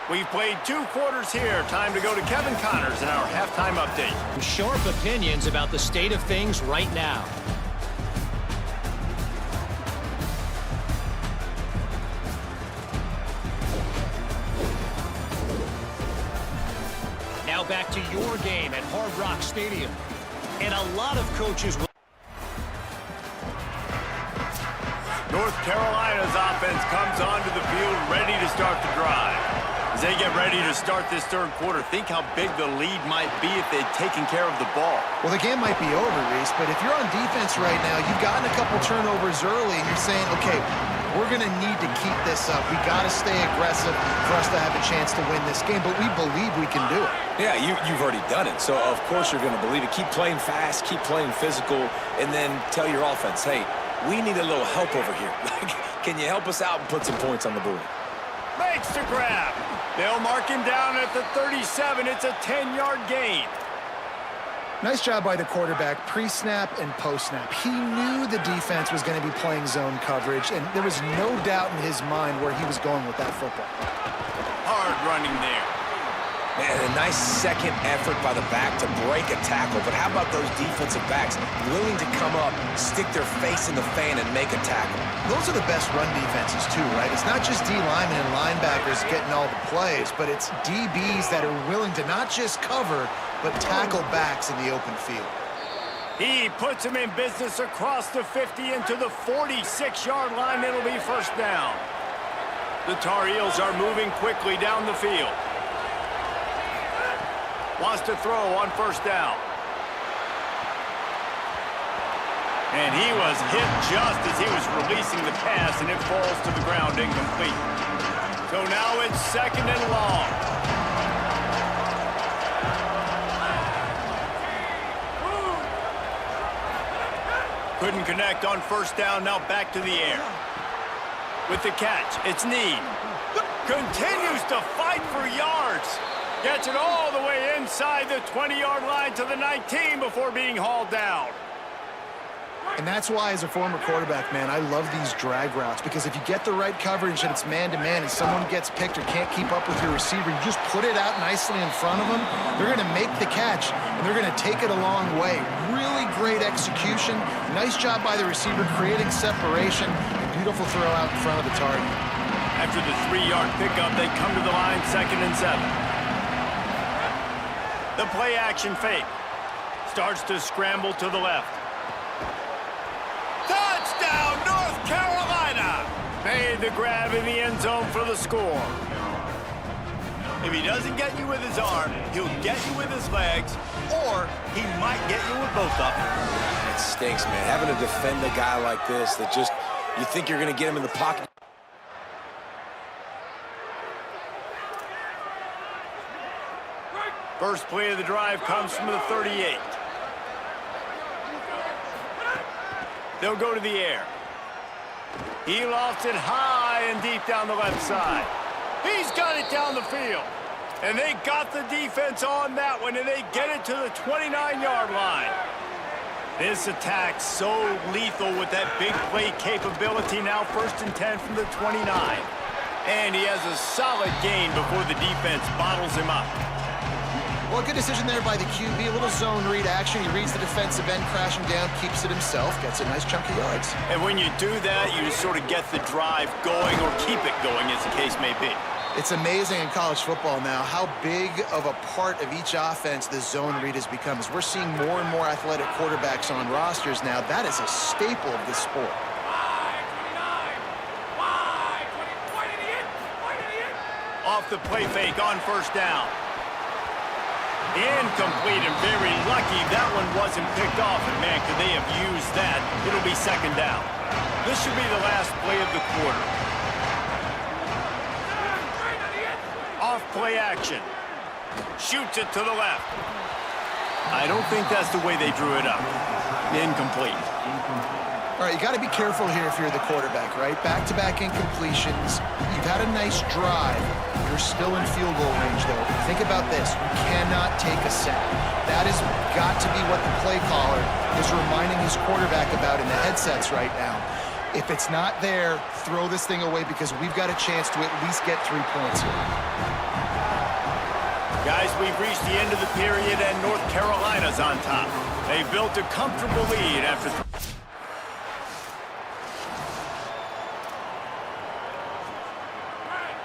We've played 2 quarters here. Time to go to Kevin Connors in our halftime update. Sharp opinions about the state of things right now. Now back to your game at Hard Rock Stadium. And a lot of coaches will... North Carolina's offense comes onto the field ready to start the drive. As they get ready to start this third quarter, think how big the lead might be if they'd taken care of the ball. Well, the game might be over, Reese, but if you're on defense right now, you've gotten a couple turnovers early, and you're saying, okay, we're going to need to keep this up. We got to stay aggressive for us to have a chance to win this game, but we believe we can do it. Yeah, you've already done it, so of course you're going to believe it. Keep playing fast, keep playing physical, and then tell your offense, hey, we need a little help over here. Can you help us out and put some points on the board? Makes the grab. They'll mark him down at the 37. It's a 10-yard gain. Nice job by the quarterback, pre-snap and post-snap. He knew the defense was going to be playing zone coverage, and there was no doubt in his mind where he was going with that football. Hard running there. Man, a nice second effort by the back to break a tackle. But how about those defensive backs willing to come up, stick their face in the fan, and make a tackle? Those are the best run defenses, too, right? It's not just D linemen and linebackers getting all the plays, but it's DBs that are willing to not just cover, but tackle backs in the open field. He puts him in business across the 50 into the 46-yard line. It'll be first down. The Tar Heels are moving quickly down the field. Wants to throw on first down. And he was hit just as he was releasing the pass, and it falls to the ground incomplete. So now it's second and long. Couldn't connect on first down, now back to the air. With the catch, it's Ncaa. Continues to fight for yards. Gets it all the way inside the 20-yard line to the 19 before being hauled down. And that's why, as a former quarterback, man, I love these drag routes, because if you get the right coverage and it's man-to-man and someone gets picked or can't keep up with your receiver, you just put it out nicely in front of them, they're going to make the catch, and they're going to take it a long way. Really great execution. Nice job by the receiver creating separation. Beautiful throw out in front of the target. After the 3-yard pickup, they come to the line, 2nd and 7. The play-action fake. Starts to scramble to the left. Touchdown, North Carolina! Made the grab in the end zone for the score. If he doesn't get you with his arm, he'll get you with his legs, or he might get you with both of them. It stinks, man. Having to defend a guy like this that just, you think you're going to get him in the pocket. First play of the drive comes from the 38. They'll go to the air. He lofts it high and deep down the left side. He's got it down the field. And they got the defense on that one, and they get it to the 29-yard line. This attack's so lethal with that big play capability. Now 1st and 10 from the 29. And he has a solid gain before the defense bottles him up. Well, good decision there by the QB. A little zone read action. He reads the defensive end crashing down, keeps it himself, gets a nice chunk of yards. And when you do that, you just sort of get the drive going or keep it going, as the case may be. It's amazing in college football now how big of a part of each offense the zone read has become. As we're seeing more and more athletic quarterbacks on rosters now, that is a staple of this sport. Off the play fake on 1st down. Incomplete, and very lucky that one wasn't picked off. And man, could they have used that? It'll be 2nd down. This should be the last play of the quarter. Off play action. Shoots it to the left. I don't think that's the way they drew it up. Incomplete. All right, you got to be careful here if you're the quarterback, right? Back-to-back incompletions. You've had a nice drive. You're still in field goal range, though. Think about this. You cannot take a sack. That has got to be what the play caller is reminding his quarterback about in the headsets right now. If it's not there, throw this thing away because we've got a chance to at least get 3 points here. Guys, we've reached the end of the period, and North Carolina's on top. They built a comfortable lead after...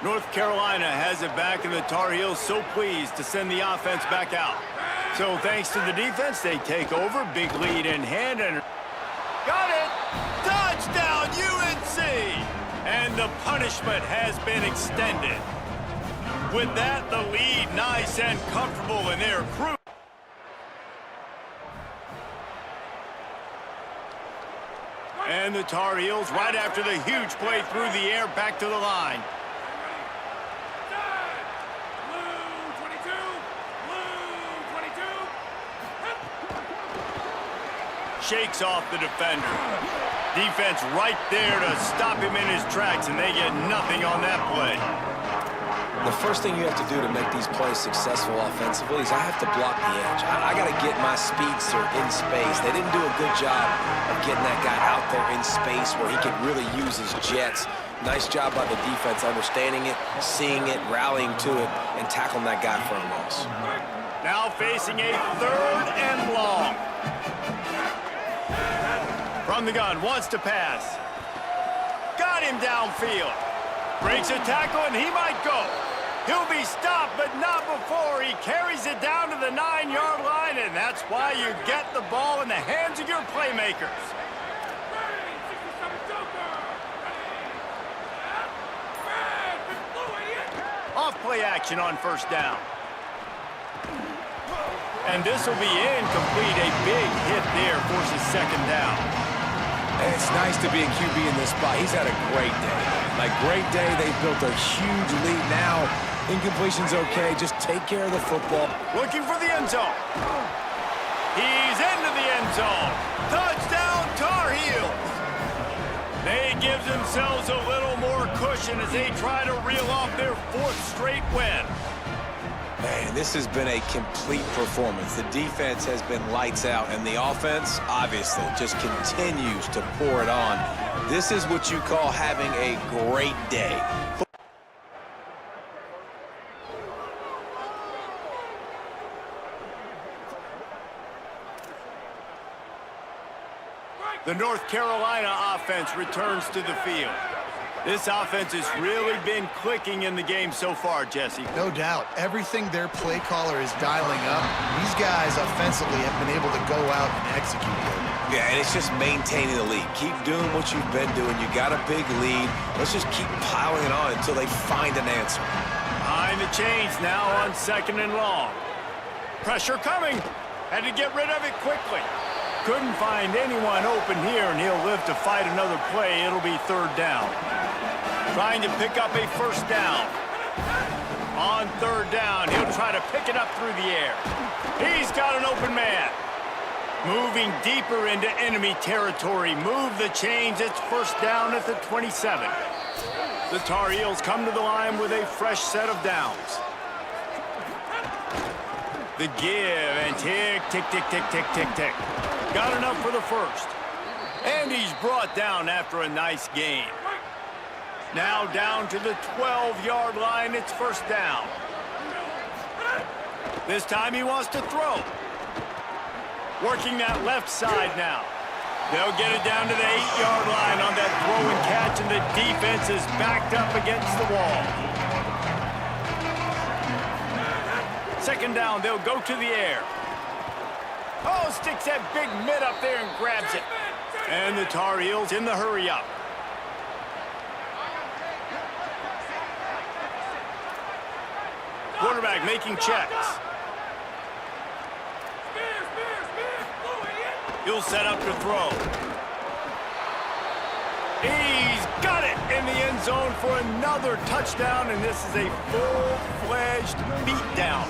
North Carolina has it back, and the Tar Heels so pleased to send the offense back out. So thanks to the defense, they take over. Big lead in hand, and got it! Touchdown, UNC! And the punishment has been extended. With that, the lead nice and comfortable in their crew. And the Tar Heels, right after the huge play through the air, back to the line. Shakes off the defender. Defense right there to stop him in his tracks, and they get nothing on that play. The first thing you have to do to make these plays successful offensively is I have to block the edge. I got to get my speedster in space. They didn't do a good job of getting that guy out there in space where he could really use his jets. Nice job by the defense understanding it, seeing it, rallying to it, and tackling that guy for a loss. Now facing a 3rd and long. From the gun, wants to pass. Got him downfield. Breaks a tackle, and he might go. He'll be stopped, but not before he carries it down to the 9-yard line, and that's why you get the ball in the hands of your playmakers. Off play action on 1st down. And this will be incomplete. A big hit there forces 2nd down. And it's nice to be a QB in this spot. He's had a great day. Like, great day. They built a huge lead. Now, incompletion's okay. Just take care of the football. Looking for the end zone. He's into the end zone. Touchdown, Tar Heels. They give themselves a little more cushion as they try to reel off their 4th straight win. Man, this has been a complete performance. The defense has been lights out, and the offense, obviously, just continues to pour it on. This is what you call having a great day. The North Carolina offense returns to the field. This offense has really been clicking in the game so far, Jesse. No doubt. Everything their play caller is dialing up, these guys offensively have been able to go out and execute it. Yeah, and it's just maintaining the lead. Keep doing what you've been doing. You got a big lead. Let's just keep piling it on until they find an answer. High Behind the chains now on 2nd and long. Pressure coming. Had to get rid of it quickly. Couldn't find anyone open here, and he'll live to fight another play. It'll be 3rd down. Trying to pick up a 1st down. On 3rd down, he'll try to pick it up through the air. He's got an open man. Moving deeper into enemy territory. Move the chains. It's 1st down at the 27. The Tar Heels come to the line with a fresh set of downs. The give, and tick, tick, tick, tick, tick, tick, tick. Got enough for the 1st. And he's brought down after a nice gain. Now down to the 12-yard line. It's 1st down. This time he wants to throw. Working that left side now. They'll get it down to the 8-yard line on that throw and catch, and the defense is backed up against the wall. 2nd down, they'll go to the air. Oh, sticks that big mitt up there and grabs it. And the Tar Heels in the hurry up. Quarterback making checks. He'll set up to throw. He's got it in the end zone for another touchdown, and this is a full-fledged beatdown.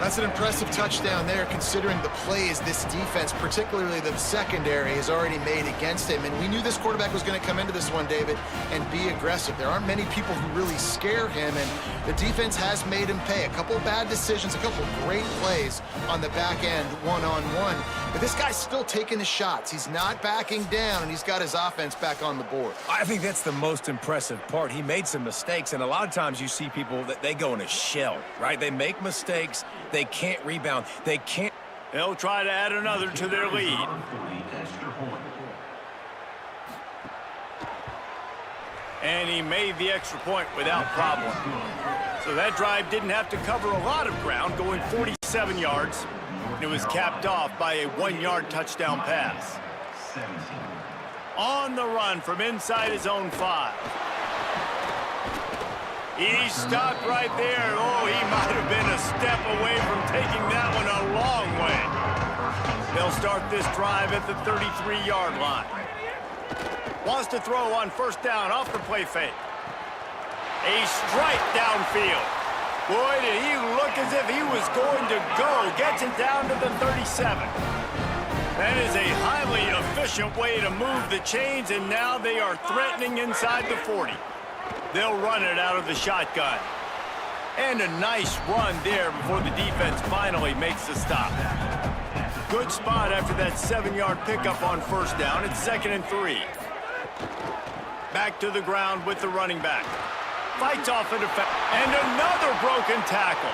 That's an impressive touchdown there, considering the plays this defense, particularly the secondary, has already made against him. And we knew this quarterback was going to come into this one, David, and be aggressive. There aren't many people who really scare him, and the defense has made him pay. A couple bad decisions, a couple great plays on the back end, one-on-one. But this guy's still taking his shots. He's not backing down, and he's got his offense back on the board. I think that's the most impressive part. He made some mistakes, and a lot of times you see people that they go in a shell, right? They make mistakes. They can't rebound. They can't. They'll try to add another to their lead. And he made the extra point without problem. So that drive didn't have to cover a lot of ground, going 47 yards. It was capped off by a 1-yard touchdown pass. On the run from inside his own 5. He's stopped right there. Oh, he might have been a step away from taking that one a long way. They'll start this drive at the 33-yard line. Wants to throw on 1st down off the play fake. A strike downfield. Boy, did he look as if he was going to go. Gets it down to the 37. That is a highly efficient way to move the chains, and now they are threatening inside the 40. They'll run it out of the shotgun. And a nice run there before the defense finally makes the stop. Good spot after that 7-yard pickup on 1st down. It's 2nd and 3. Back to the ground with the running back. Fights off a defense. And another broken tackle.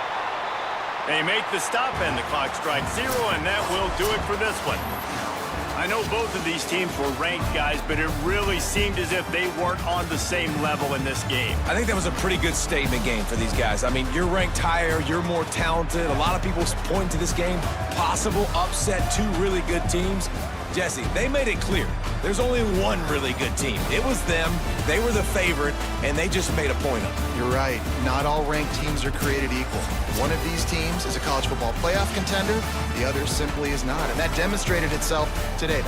They make the stop, and the clock strikes 0, and that will do it for this one. I know both of these teams were ranked, guys, but it really seemed as if they weren't on the same level in this game. I think that was a pretty good statement game for these guys. I mean, you're ranked higher, you're more talented. A lot of people point to this game, possible upset, 2 really good teams. Jesse, they made it clear. There's only one really good team. It was them. They were the favorite, and they just made a point of it. You're right. Not all ranked teams are created equal. One of these teams is a college football playoff contender. The other simply is not. And that demonstrated itself today.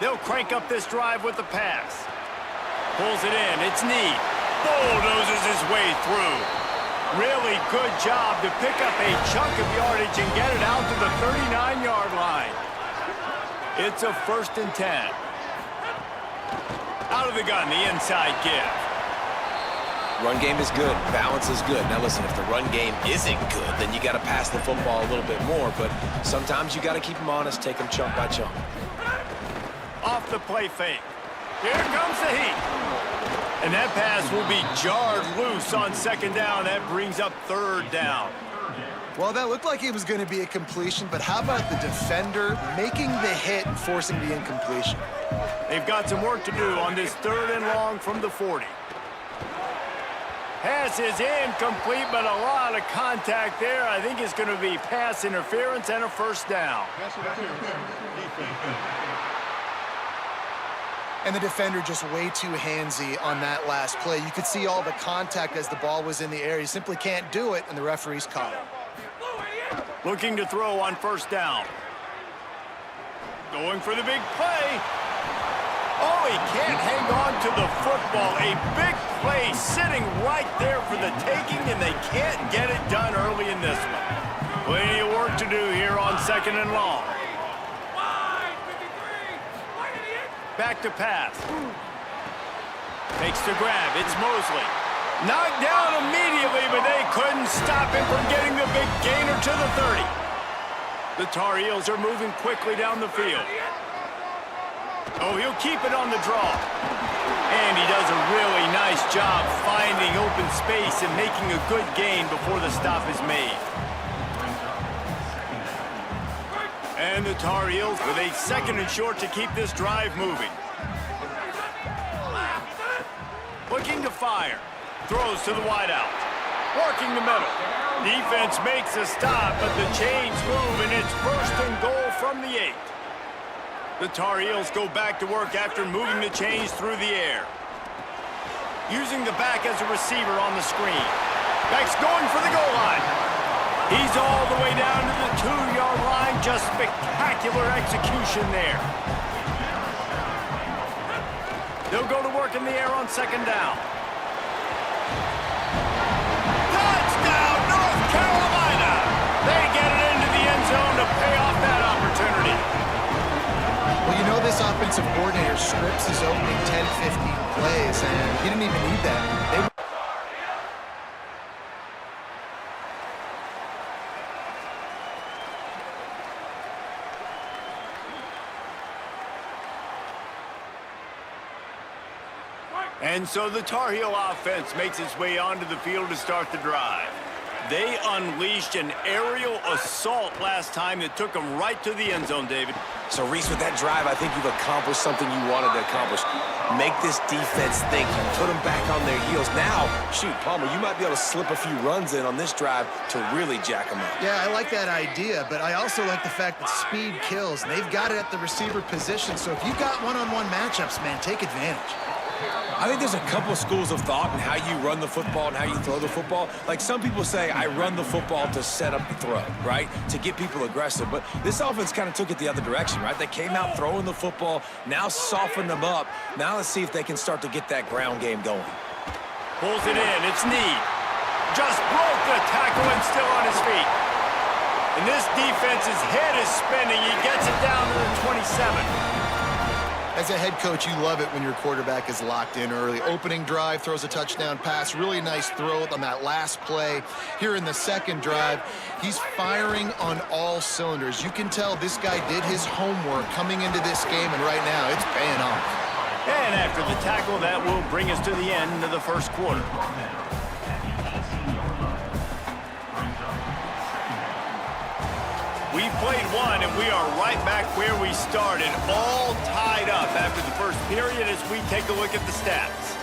They'll crank up this drive with the pass. Pulls it in. It's Ncaa. Bulldozes his way through. Really good job to pick up a chunk of yardage and get it out to the 39-yard line. It's a 1st and 10. Out of the gun, the inside give. Run game is good. Balance is good. Now listen, if the run game isn't good, then you got to pass the football a little bit more. But sometimes you got to keep them honest, take them chunk by chunk. Off the play fake. Here comes the heat. And that pass will be jarred loose on 2nd down. That brings up 3rd down. Well, that looked like it was going to be a completion, but how about the defender making the hit and forcing the incompletion? They've got some work to do on this 3rd and long from the 40. Pass is incomplete, but a lot of contact there. I think it's going to be pass interference and a 1st down. And the defender just way too handsy on that last play. You could see all the contact as the ball was in the air. He simply can't do it, and the referees caught him. Looking to throw on 1st down. Going for the big play. Oh, he can't hang on to the football. A big play sitting right there for the taking, and they can't get it done early in this one. Plenty of work to do here on 2nd and long. Back to pass. Takes the grab. It's Mosley. Knocked down immediately, but they couldn't stop him from getting the big gainer to the 30. The Tar Heels are moving quickly down the field. Oh, he'll keep it on the draw. And he does a really nice job finding open space and making a good gain before the stop is made. And the Tar Heels with a 2nd and short to keep this drive moving. Looking to fire. Throws to the wideout. Working the middle. Defense makes a stop, but the chains move, and it's 1st and goal from the 8. The Tar Heels go back to work after moving the chains through the air. Using the back as a receiver on the screen. Back's going for the goal line. He's all the way down to the 2-yard line. Just spectacular execution there. They'll go to work in the air on 2nd down. Touchdown, North Carolina! They get it into the end zone to pay off that opportunity. Well, you know this offensive coordinator scripts his opening 10-15 plays, and he didn't even need that. And so the Tar Heel offense makes its way onto the field to start the drive. They unleashed an aerial assault last time that took them right to the end zone, David. So, Reese, with that drive, I think you've accomplished something you wanted to accomplish. Make this defense think. You put them back on their heels. Now, shoot, Palmer, you might be able to slip a few runs in on this drive to really jack them up. Yeah, I like that idea, but I also like the fact that speed kills. And they've got it at the receiver position, so if you've got one-on-one matchups, man, take advantage. I think there's a couple of schools of thought in how you run the football and how you throw the football. Like, some people say, I run the football to set up the throw, right? To get people aggressive. But this offense kind of took it the other direction, right? They came out throwing the football, now softened them up. Now let's see if they can start to get that ground game going. Pulls it in. It's Ncaa. Just broke the tackle and still on his feet. And this defense's head is spinning. He gets it down to the 27. As a head coach, you love it when your quarterback is locked in early. Opening drive, throws a touchdown pass, really nice throw on that last play. Here in the second drive, he's firing on all cylinders. You can tell this guy did his homework coming into this game, and right now it's paying off. And after the tackle, that will bring us to the end of the first quarter. We've played one, and we are right back where we started, all tied up after the first period as we take a look at the stats.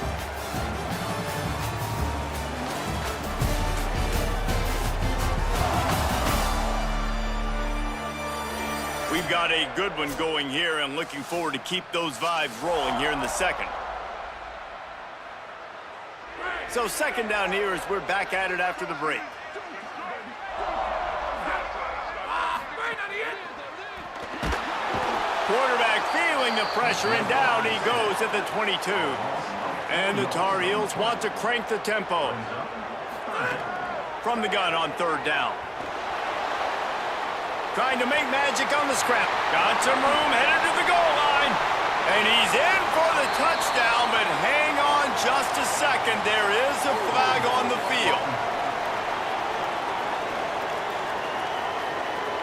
We've got a good one going here, and looking forward to keep those vibes rolling here in the second. So second down here as we're back at it after the break. Quarterback feeling the pressure, and down he goes at the 22. And the Tar Heels want to crank the tempo. From the gun on third down. Trying to make magic on the scrap. Got some room, headed to the goal line. And he's in for the touchdown, but hang on just a second. There is a flag on the field.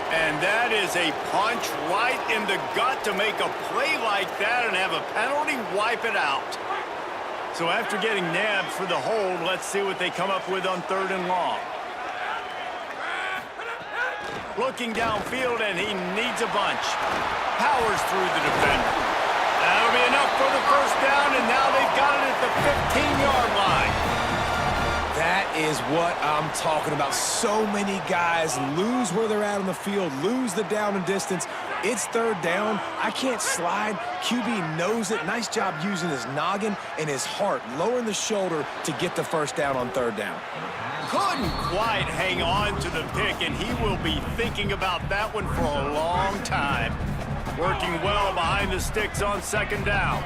And that is a punch right in the gut to make a play like that and have a penalty wipe it out. So after getting nabbed for the hold, let's see what they come up with on third and long. Looking downfield, and he needs a bunch. Powers through the defender. That'll be enough for the first down, and now they've got it at the 15-yard line. That is what I'm talking about. So many guys lose where they're at on the field, lose the down and distance. It's third down. I can't slide. QB knows it. Nice job using his noggin and his heart, lowering the shoulder to get the first down on third down. Couldn't quite hang on to the pick, and he will be thinking about that one for a long time. Working well behind the sticks on second down.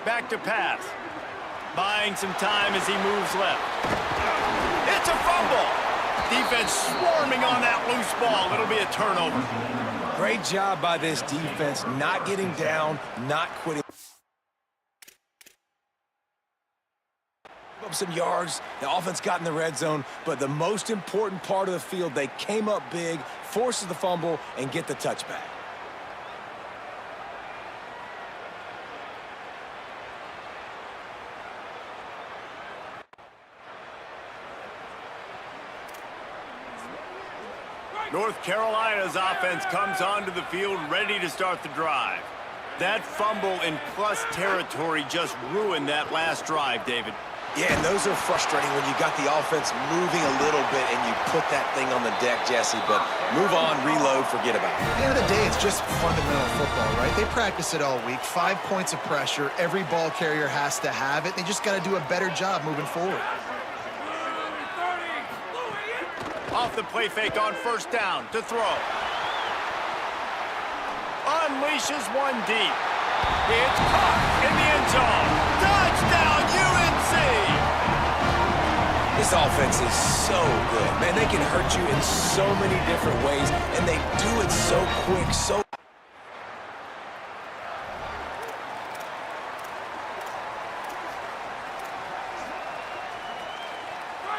Back to pass. Buying some time as he moves left. It's a fumble. Defense swarming on that loose ball. It'll be a turnover. Great job by this defense, not getting down, not quitting. Up some yards, the offense got in the red zone, but the most important part of the field, they came up big, forces the fumble, and get the touchback. North Carolina's offense comes onto the field ready to start the drive. That fumble in plus territory just ruined that last drive, David. Yeah, and those are frustrating when you got the offense moving a little bit and you put that thing on the deck, Jesse, but move on, reload, forget about it. At the end of the day, it's just fundamental football, right? They practice it all week. 5 points of pressure. Every ball carrier has to have it. They just got to do a better job moving forward. Off the play fake on first down to throw. Unleashes one deep. It's caught in the end zone. Touchdown, UNC! This offense is so good. Man, they can hurt you in so many different ways, and they do it so quick, so...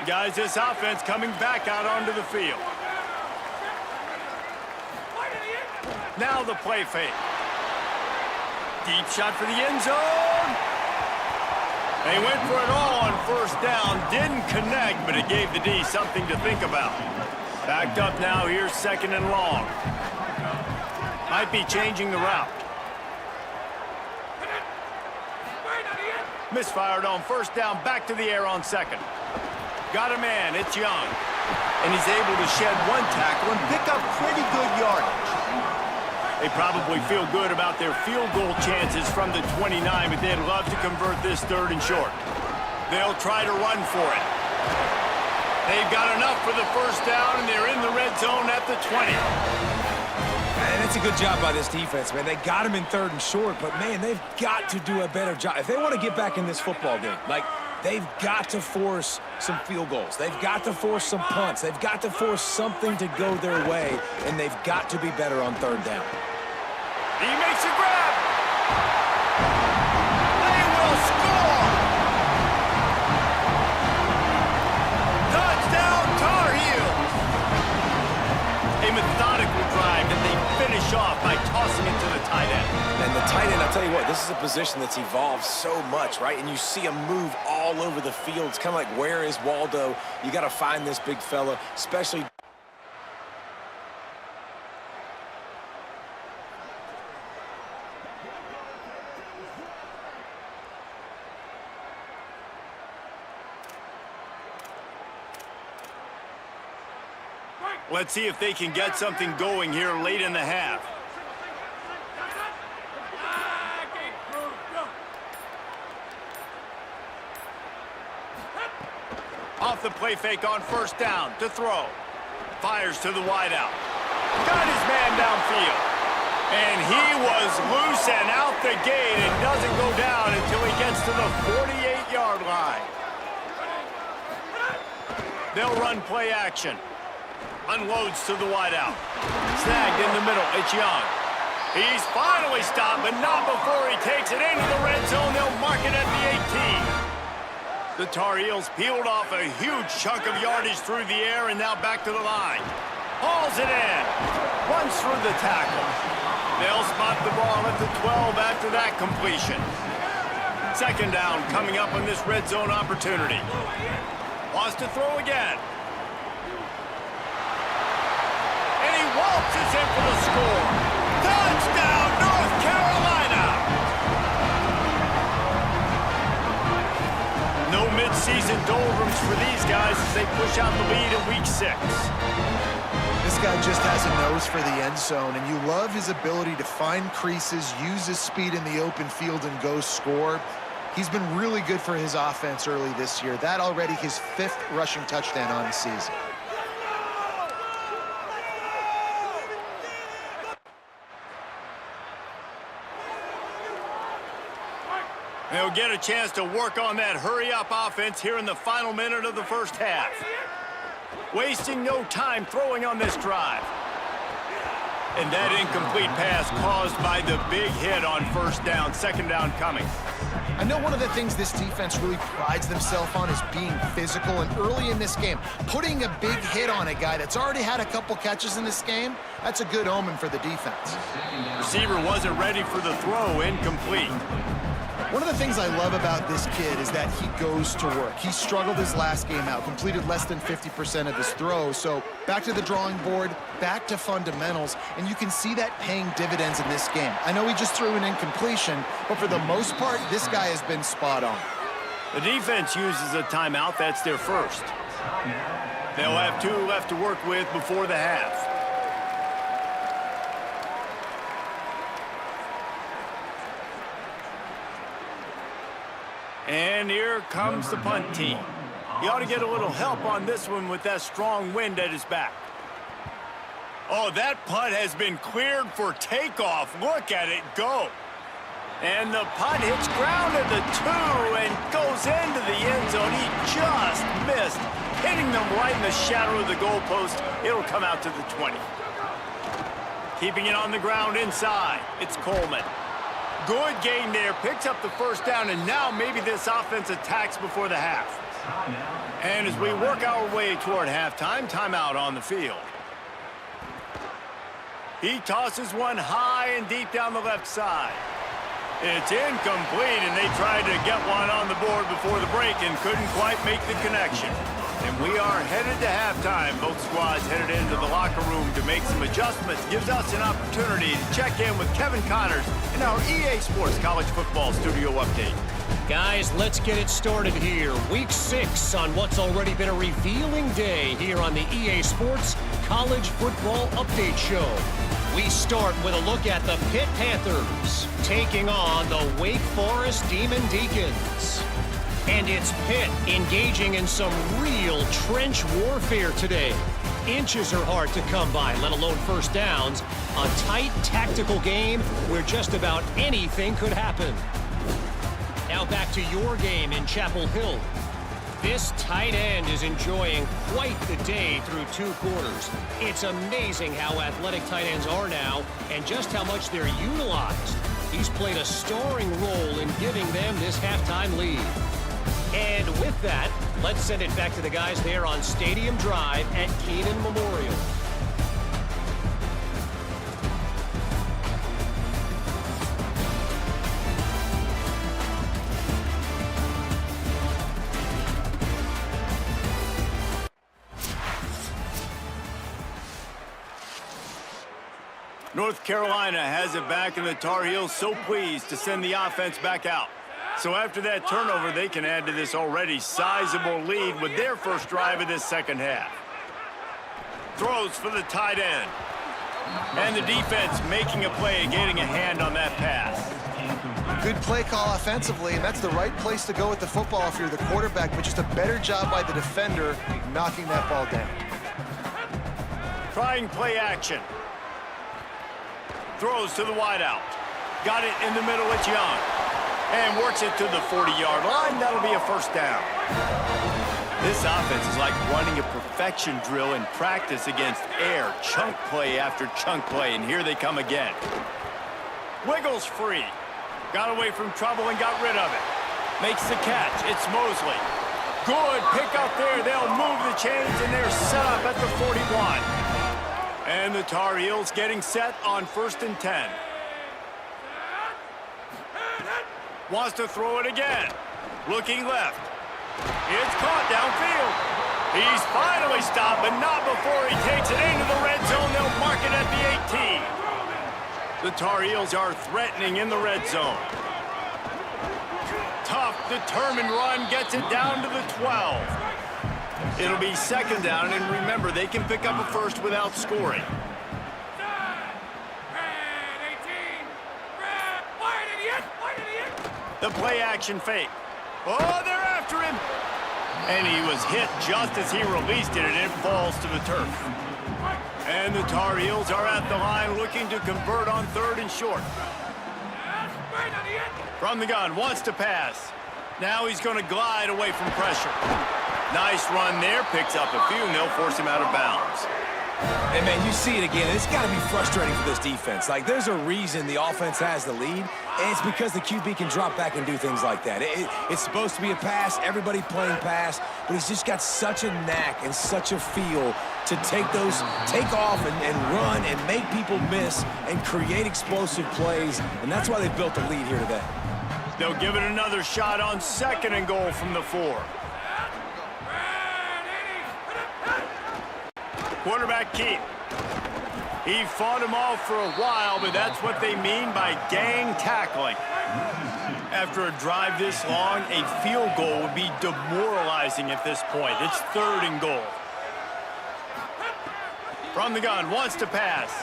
Guys, this offense coming back out onto the field. Now the play fake. Deep shot for the end zone. They went for it all on first down. Didn't connect, but it gave the D something to think about. Backed up now, here's second and long. Might be changing the route. Misfired on first down, back to the air on second. Got a man, it's Young. And he's able to shed one tackle and pick up pretty good yardage. They probably feel good about their field goal chances from the 29, but they'd love to convert this third and short. They'll try to run for it. They've got enough for the first down, and they're in the red zone at the 20. Man, that's a good job by this defense, man. They got him in third and short, but, man, they've got to do a better job. If they want to get back in this football game, like, They've got to force some field goals. They've got to force some punts. They've got to force something to go their way, and they've got to be better on third down. He makes a grab. They will score. Touchdown, Tar Heels. A methodical drive that they finish off by tossing it to the tight end. And the tight end, I'll tell you what, this is a position that's evolved so much, right? And you see him move all over the field. It's kind of like, where is Waldo? You got to find this big fella, especially. Let's see if they can get something going here late in the half. Off the play fake on first down to throw. Fires to the wideout. Got his man downfield. And he was loose and out the gate and doesn't go down until he gets to the 48-yard line. They'll run play action. Unloads to the wideout. Snagged in the middle. It's Young. He's finally stopped, but not before he takes it into the red zone. They'll mark it at the 18. The Tar Heels peeled off a huge chunk of yardage through the air and now back to the line. Hauls it in. Runs through the tackle. They'll spot the ball at the 12 after that completion. Second down coming up on this red zone opportunity. Wants to throw again. And he waltzes in for the score. Touchdown, North Carolina! No mid-season doldrums for these guys as they push out the lead in Week 6. This guy just has a nose for the end zone, and you love his ability to find creases, use his speed in the open field, and go score. He's been really good for his offense early this year. That already his 5th rushing touchdown on the season. They'll get a chance to work on that hurry-up offense here in the final minute of the first half. Wasting no time throwing on this drive. And that incomplete pass caused by the big hit on first down, second down coming. I know one of the things this defense really prides themselves on is being physical, and early in this game, putting a big hit on a guy that's already had a couple catches in this game, that's a good omen for the defense. Receiver wasn't ready for the throw, incomplete. One of the things I love about this kid is that he goes to work. He struggled his last game out, completed less than 50% of his throws. So back to the drawing board, back to fundamentals, and you can see that paying dividends in this game. I know he just threw an incompletion, but for the most part, this guy has been spot on. The defense uses a timeout. That's their first. They'll have 2 left to work with before the half. And here comes the punt team. He ought to get a little help on this one with that strong wind at his back. Oh, that punt has been cleared for takeoff. Look at it go. And the punt hits ground at the 2 and goes into the end zone. He just missed, hitting them right in the shadow of the goalpost. It'll come out to the 20. Keeping it on the ground inside. It's Coleman. Good game there, picks up the first down, and now maybe this offense attacks before the half. And as we work our way toward halftime, timeout on the field. He tosses one high and deep down the left side. It's incomplete, and they tried to get one on the board before the break and couldn't quite make the connection. And we are headed to halftime. Both squads headed into the locker room to make some adjustments. Gives us an opportunity to check in with Kevin Connors in our EA Sports College Football Studio Update. Guys, let's get it started here. Week 6 on what's already been a revealing day here on the EA Sports College Football Update Show. We start with a look at the Pitt Panthers taking on the Wake Forest Demon Deacons. And it's Pitt engaging in some real trench warfare today. Inches are hard to come by, let alone first downs. A tight tactical game where just about anything could happen. Now back to your game in Chapel Hill. This tight end is enjoying quite the day through 2 quarters. It's amazing how athletic tight ends are now and just how much they're utilized. He's played a starring role in giving them this halftime lead. And with that, let's send it back to the guys there on Stadium Drive at Keenan Memorial. North Carolina has it back, and the Tar Heels so pleased to send the offense back out. So after that turnover, they can add to this already sizable lead with their first drive of this second half. Throws for the tight end. And the defense making a play and getting a hand on that pass. Good play call offensively, and that's the right place to go with the football if you're the quarterback, but just a better job by the defender knocking that ball down. Trying play action. Throws to the wideout. Got it in the middle with Young. And works it to the 40-yard line. That'll be a first down. This offense is like running a perfection drill in practice against air. Chunk play after chunk play, and here they come again. Wiggles free. Got away from trouble and got rid of it. Makes the catch. It's Mosley. Good pick up there. They'll move the chains, and they're set up at the 41. And the Tar Heels getting set on 1st and 10. Wants to throw it again. Looking left. It's caught downfield. He's finally stopped, but not before he takes it into the red zone. They'll mark it at the 18. The Tar Heels are threatening in the red zone. Tough, determined run gets it down to the 12. It'll be 2nd down, and remember, they can pick up a first without scoring. The play action fake. Oh, they're after him. And he was hit just as he released it, and it falls to the turf. And the Tar Heels are at the line looking to convert on 3rd and short. From the gun, wants to pass. Now he's going to glide away from pressure. Nice run there, picks up a few, and they'll force him out of bounds. And, man, you see it again. It's got to be frustrating for this defense. Like, there's a reason the offense has the lead, and it's because the QB can drop back and do things like that. It's supposed to be a pass, everybody playing pass, but he's just got such a knack and such a feel to take off and run and make people miss and create explosive plays, and that's why they built the lead here today. They'll give it another shot on 2nd and goal from the 4. Quarterback keep. He fought him off for a while, but that's what they mean by gang tackling. After a drive this long, a field goal would be demoralizing at this point. It's 3rd and goal. From the gun, wants to pass.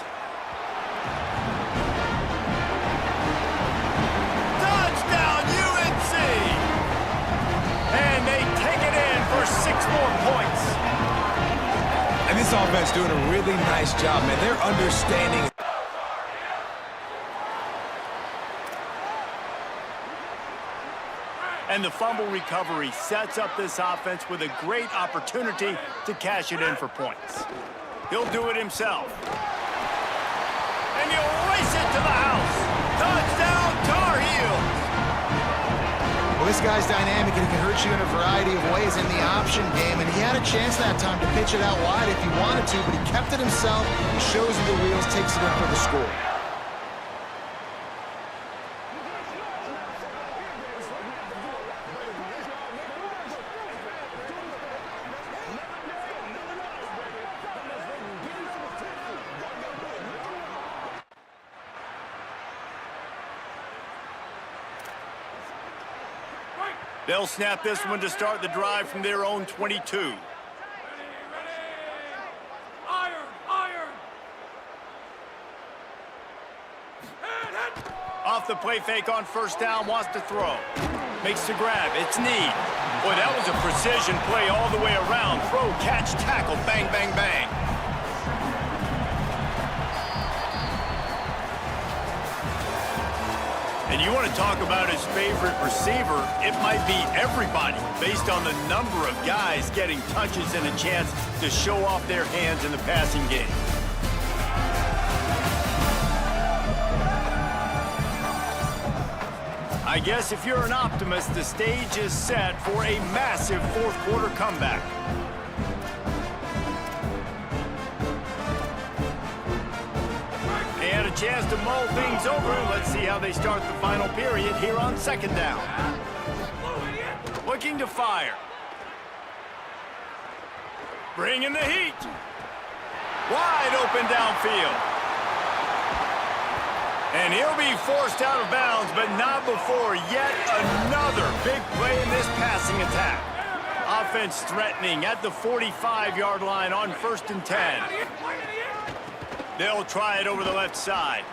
Touchdown, UNC! And they take it in for 6 more points. And this offense doing a really nice job, man. They're understanding. And the fumble recovery sets up this offense with a great opportunity to cash it in for points. He'll do it himself. And he'll race it to the house. Touchdown, Tar Heels! Well, this guy's dynamic, and he can hurt you in a variety of ways in the option game, and he had a chance that time to pitch it out wide if he wanted to, but he kept it himself. He shows you the wheels, takes it in for the score. They'll snap this one to start the drive from their own 22. Off the play fake on 1st down, wants to throw. Makes the grab, it's Need. Boy, that was a precision play all the way around. Throw, catch, tackle, bang, bang, bang. And you want to talk about his favorite receiver, it might be everybody, based on the number of guys getting touches and a chance to show off their hands in the passing game. I guess if you're an optimist, the stage is set for a massive fourth-quarter comeback. And a chance to mull things over. Let's see how they start the final period here on second down. Looking to fire. Bringing the heat. Wide open downfield. And he'll be forced out of bounds, but not before yet another big play in this passing attack. Offense threatening at the 45-yard line on 1st and 10. They'll try it over the left side.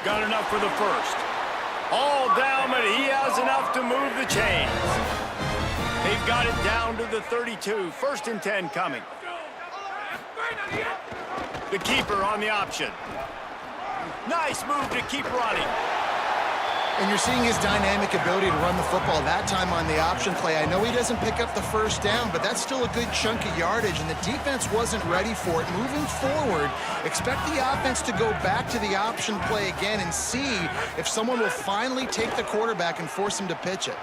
Got enough for the first. All down, but he has enough to move the chains. They've got it down to the 32. 1st and 10 coming. The keeper on the option. Nice move to keep running. And you're seeing his dynamic ability to run the football, that time on the option play. I know he doesn't pick up the first down, but that's still a good chunk of yardage, and the defense wasn't ready for it. Moving forward, expect the offense to go back to the option play again and see if someone will finally take the quarterback and force him to pitch it.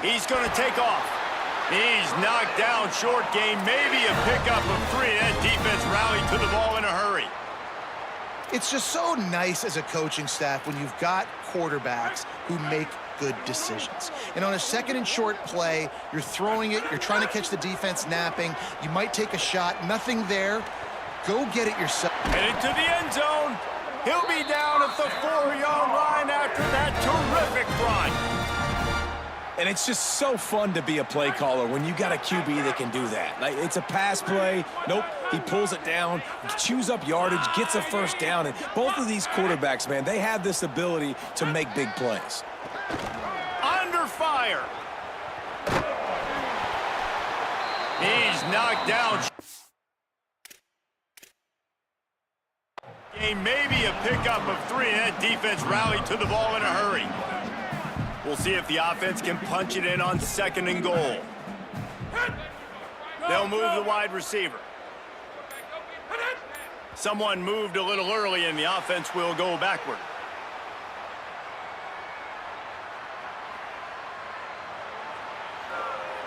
He's going to take off. He's knocked down short game, maybe a pickup of 3. That defense rallied to the ball in a hurry. It's just so nice as a coaching staff when you've got quarterbacks who make good decisions. And on a 2nd and short play, you're throwing it, you're trying to catch the defense napping, you might take a shot, nothing there. Go get it yourself. Headed to the end zone. He'll be down at the 4-yard line after that terrific run. And it's just so fun to be a play caller when you got a QB that can do that. Like, it's a pass play. Nope, he pulls it down, chews up yardage, gets a first down. And both of these quarterbacks, man, they have this ability to make big plays. Under fire. He's knocked down. Maybe a pickup of 3. That defense rallied to the ball in a hurry. We'll see if the offense can punch it in on 2nd and goal. They'll move the wide receiver. Someone moved a little early, and the offense will go backward.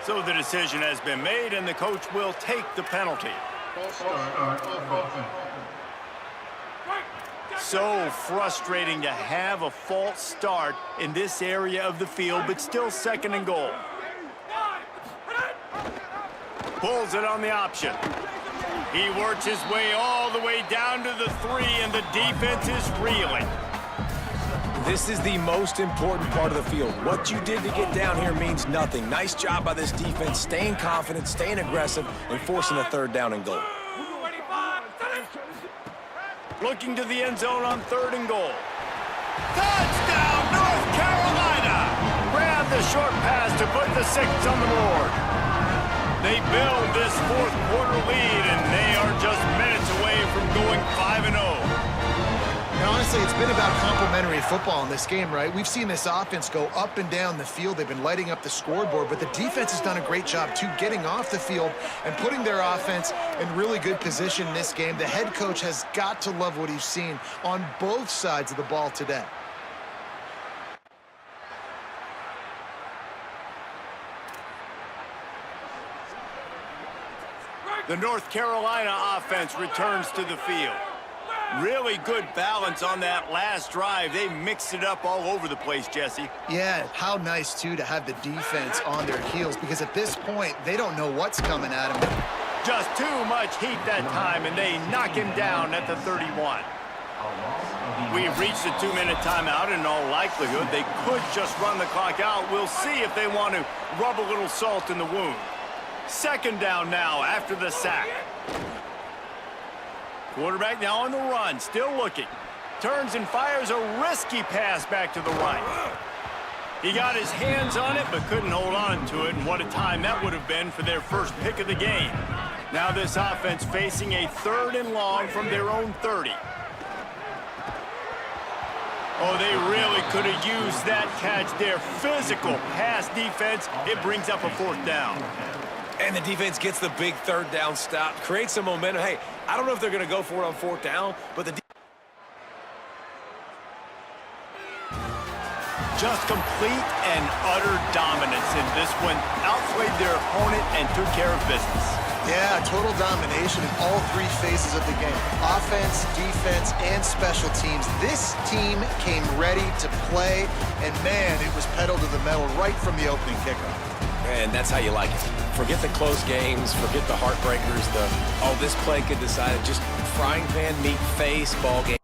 So the decision has been made, and the coach will take the penalty. So frustrating to have a false start in this area of the field, but still 2nd and goal. Pulls it on the option. He works his way all the way down to the 3, and the defense is reeling. This is the most important part of the field. What you did to get down here means nothing. Nice job by this defense, staying confident, staying aggressive, and forcing a 3rd down and goal. Looking to the end zone on 3rd and goal. Touchdown, North Carolina! Grab the short pass to put the 6 on the board. They build this 4th-quarter lead, and they are just minutes away from going 5-0. And honestly, it's been about complementary football in this game, right? We've seen this offense go up and down the field. They've been lighting up the scoreboard, but the defense has done a great job, too, getting off the field and putting their offense in really good position in this game. The head coach has got to love what he's seen on both sides of the ball today. The North Carolina offense returns to the field. Really good balance on that last drive. They mixed it up all over the place, Jesse. Yeah, how nice, too, to have the defense on their heels, because at this point, they don't know what's coming at them. Just too much heat that time, and they knock him down at the 31. We've reached the 2-minute timeout. In all likelihood, they could just run the clock out. We'll see if they want to rub a little salt in the wound. 2nd down now after the sack. Quarterback now on the run, still looking. Turns and fires a risky pass back to the right. He got his hands on it, but couldn't hold on to it, and what a time that would have been for their first pick of the game. Now this offense facing a 3rd and long from their own 30. Oh, they really could have used that catch there. Physical pass defense. It brings up a 4th down. And the defense gets the big 3rd down stop, creates some momentum. Hey, I don't know if they're going to go for it on 4th down, but the Just complete and utter dominance in this one. Outplayed their opponent and took care of business. Yeah, total domination in all 3 phases of the game. Offense, defense, and special teams. This team came ready to play, and man, it was pedal to the metal right from the opening kickoff. And that's how you like it. Forget the close games, forget the heartbreakers, this play could decide it. Just frying pan meat face ball game.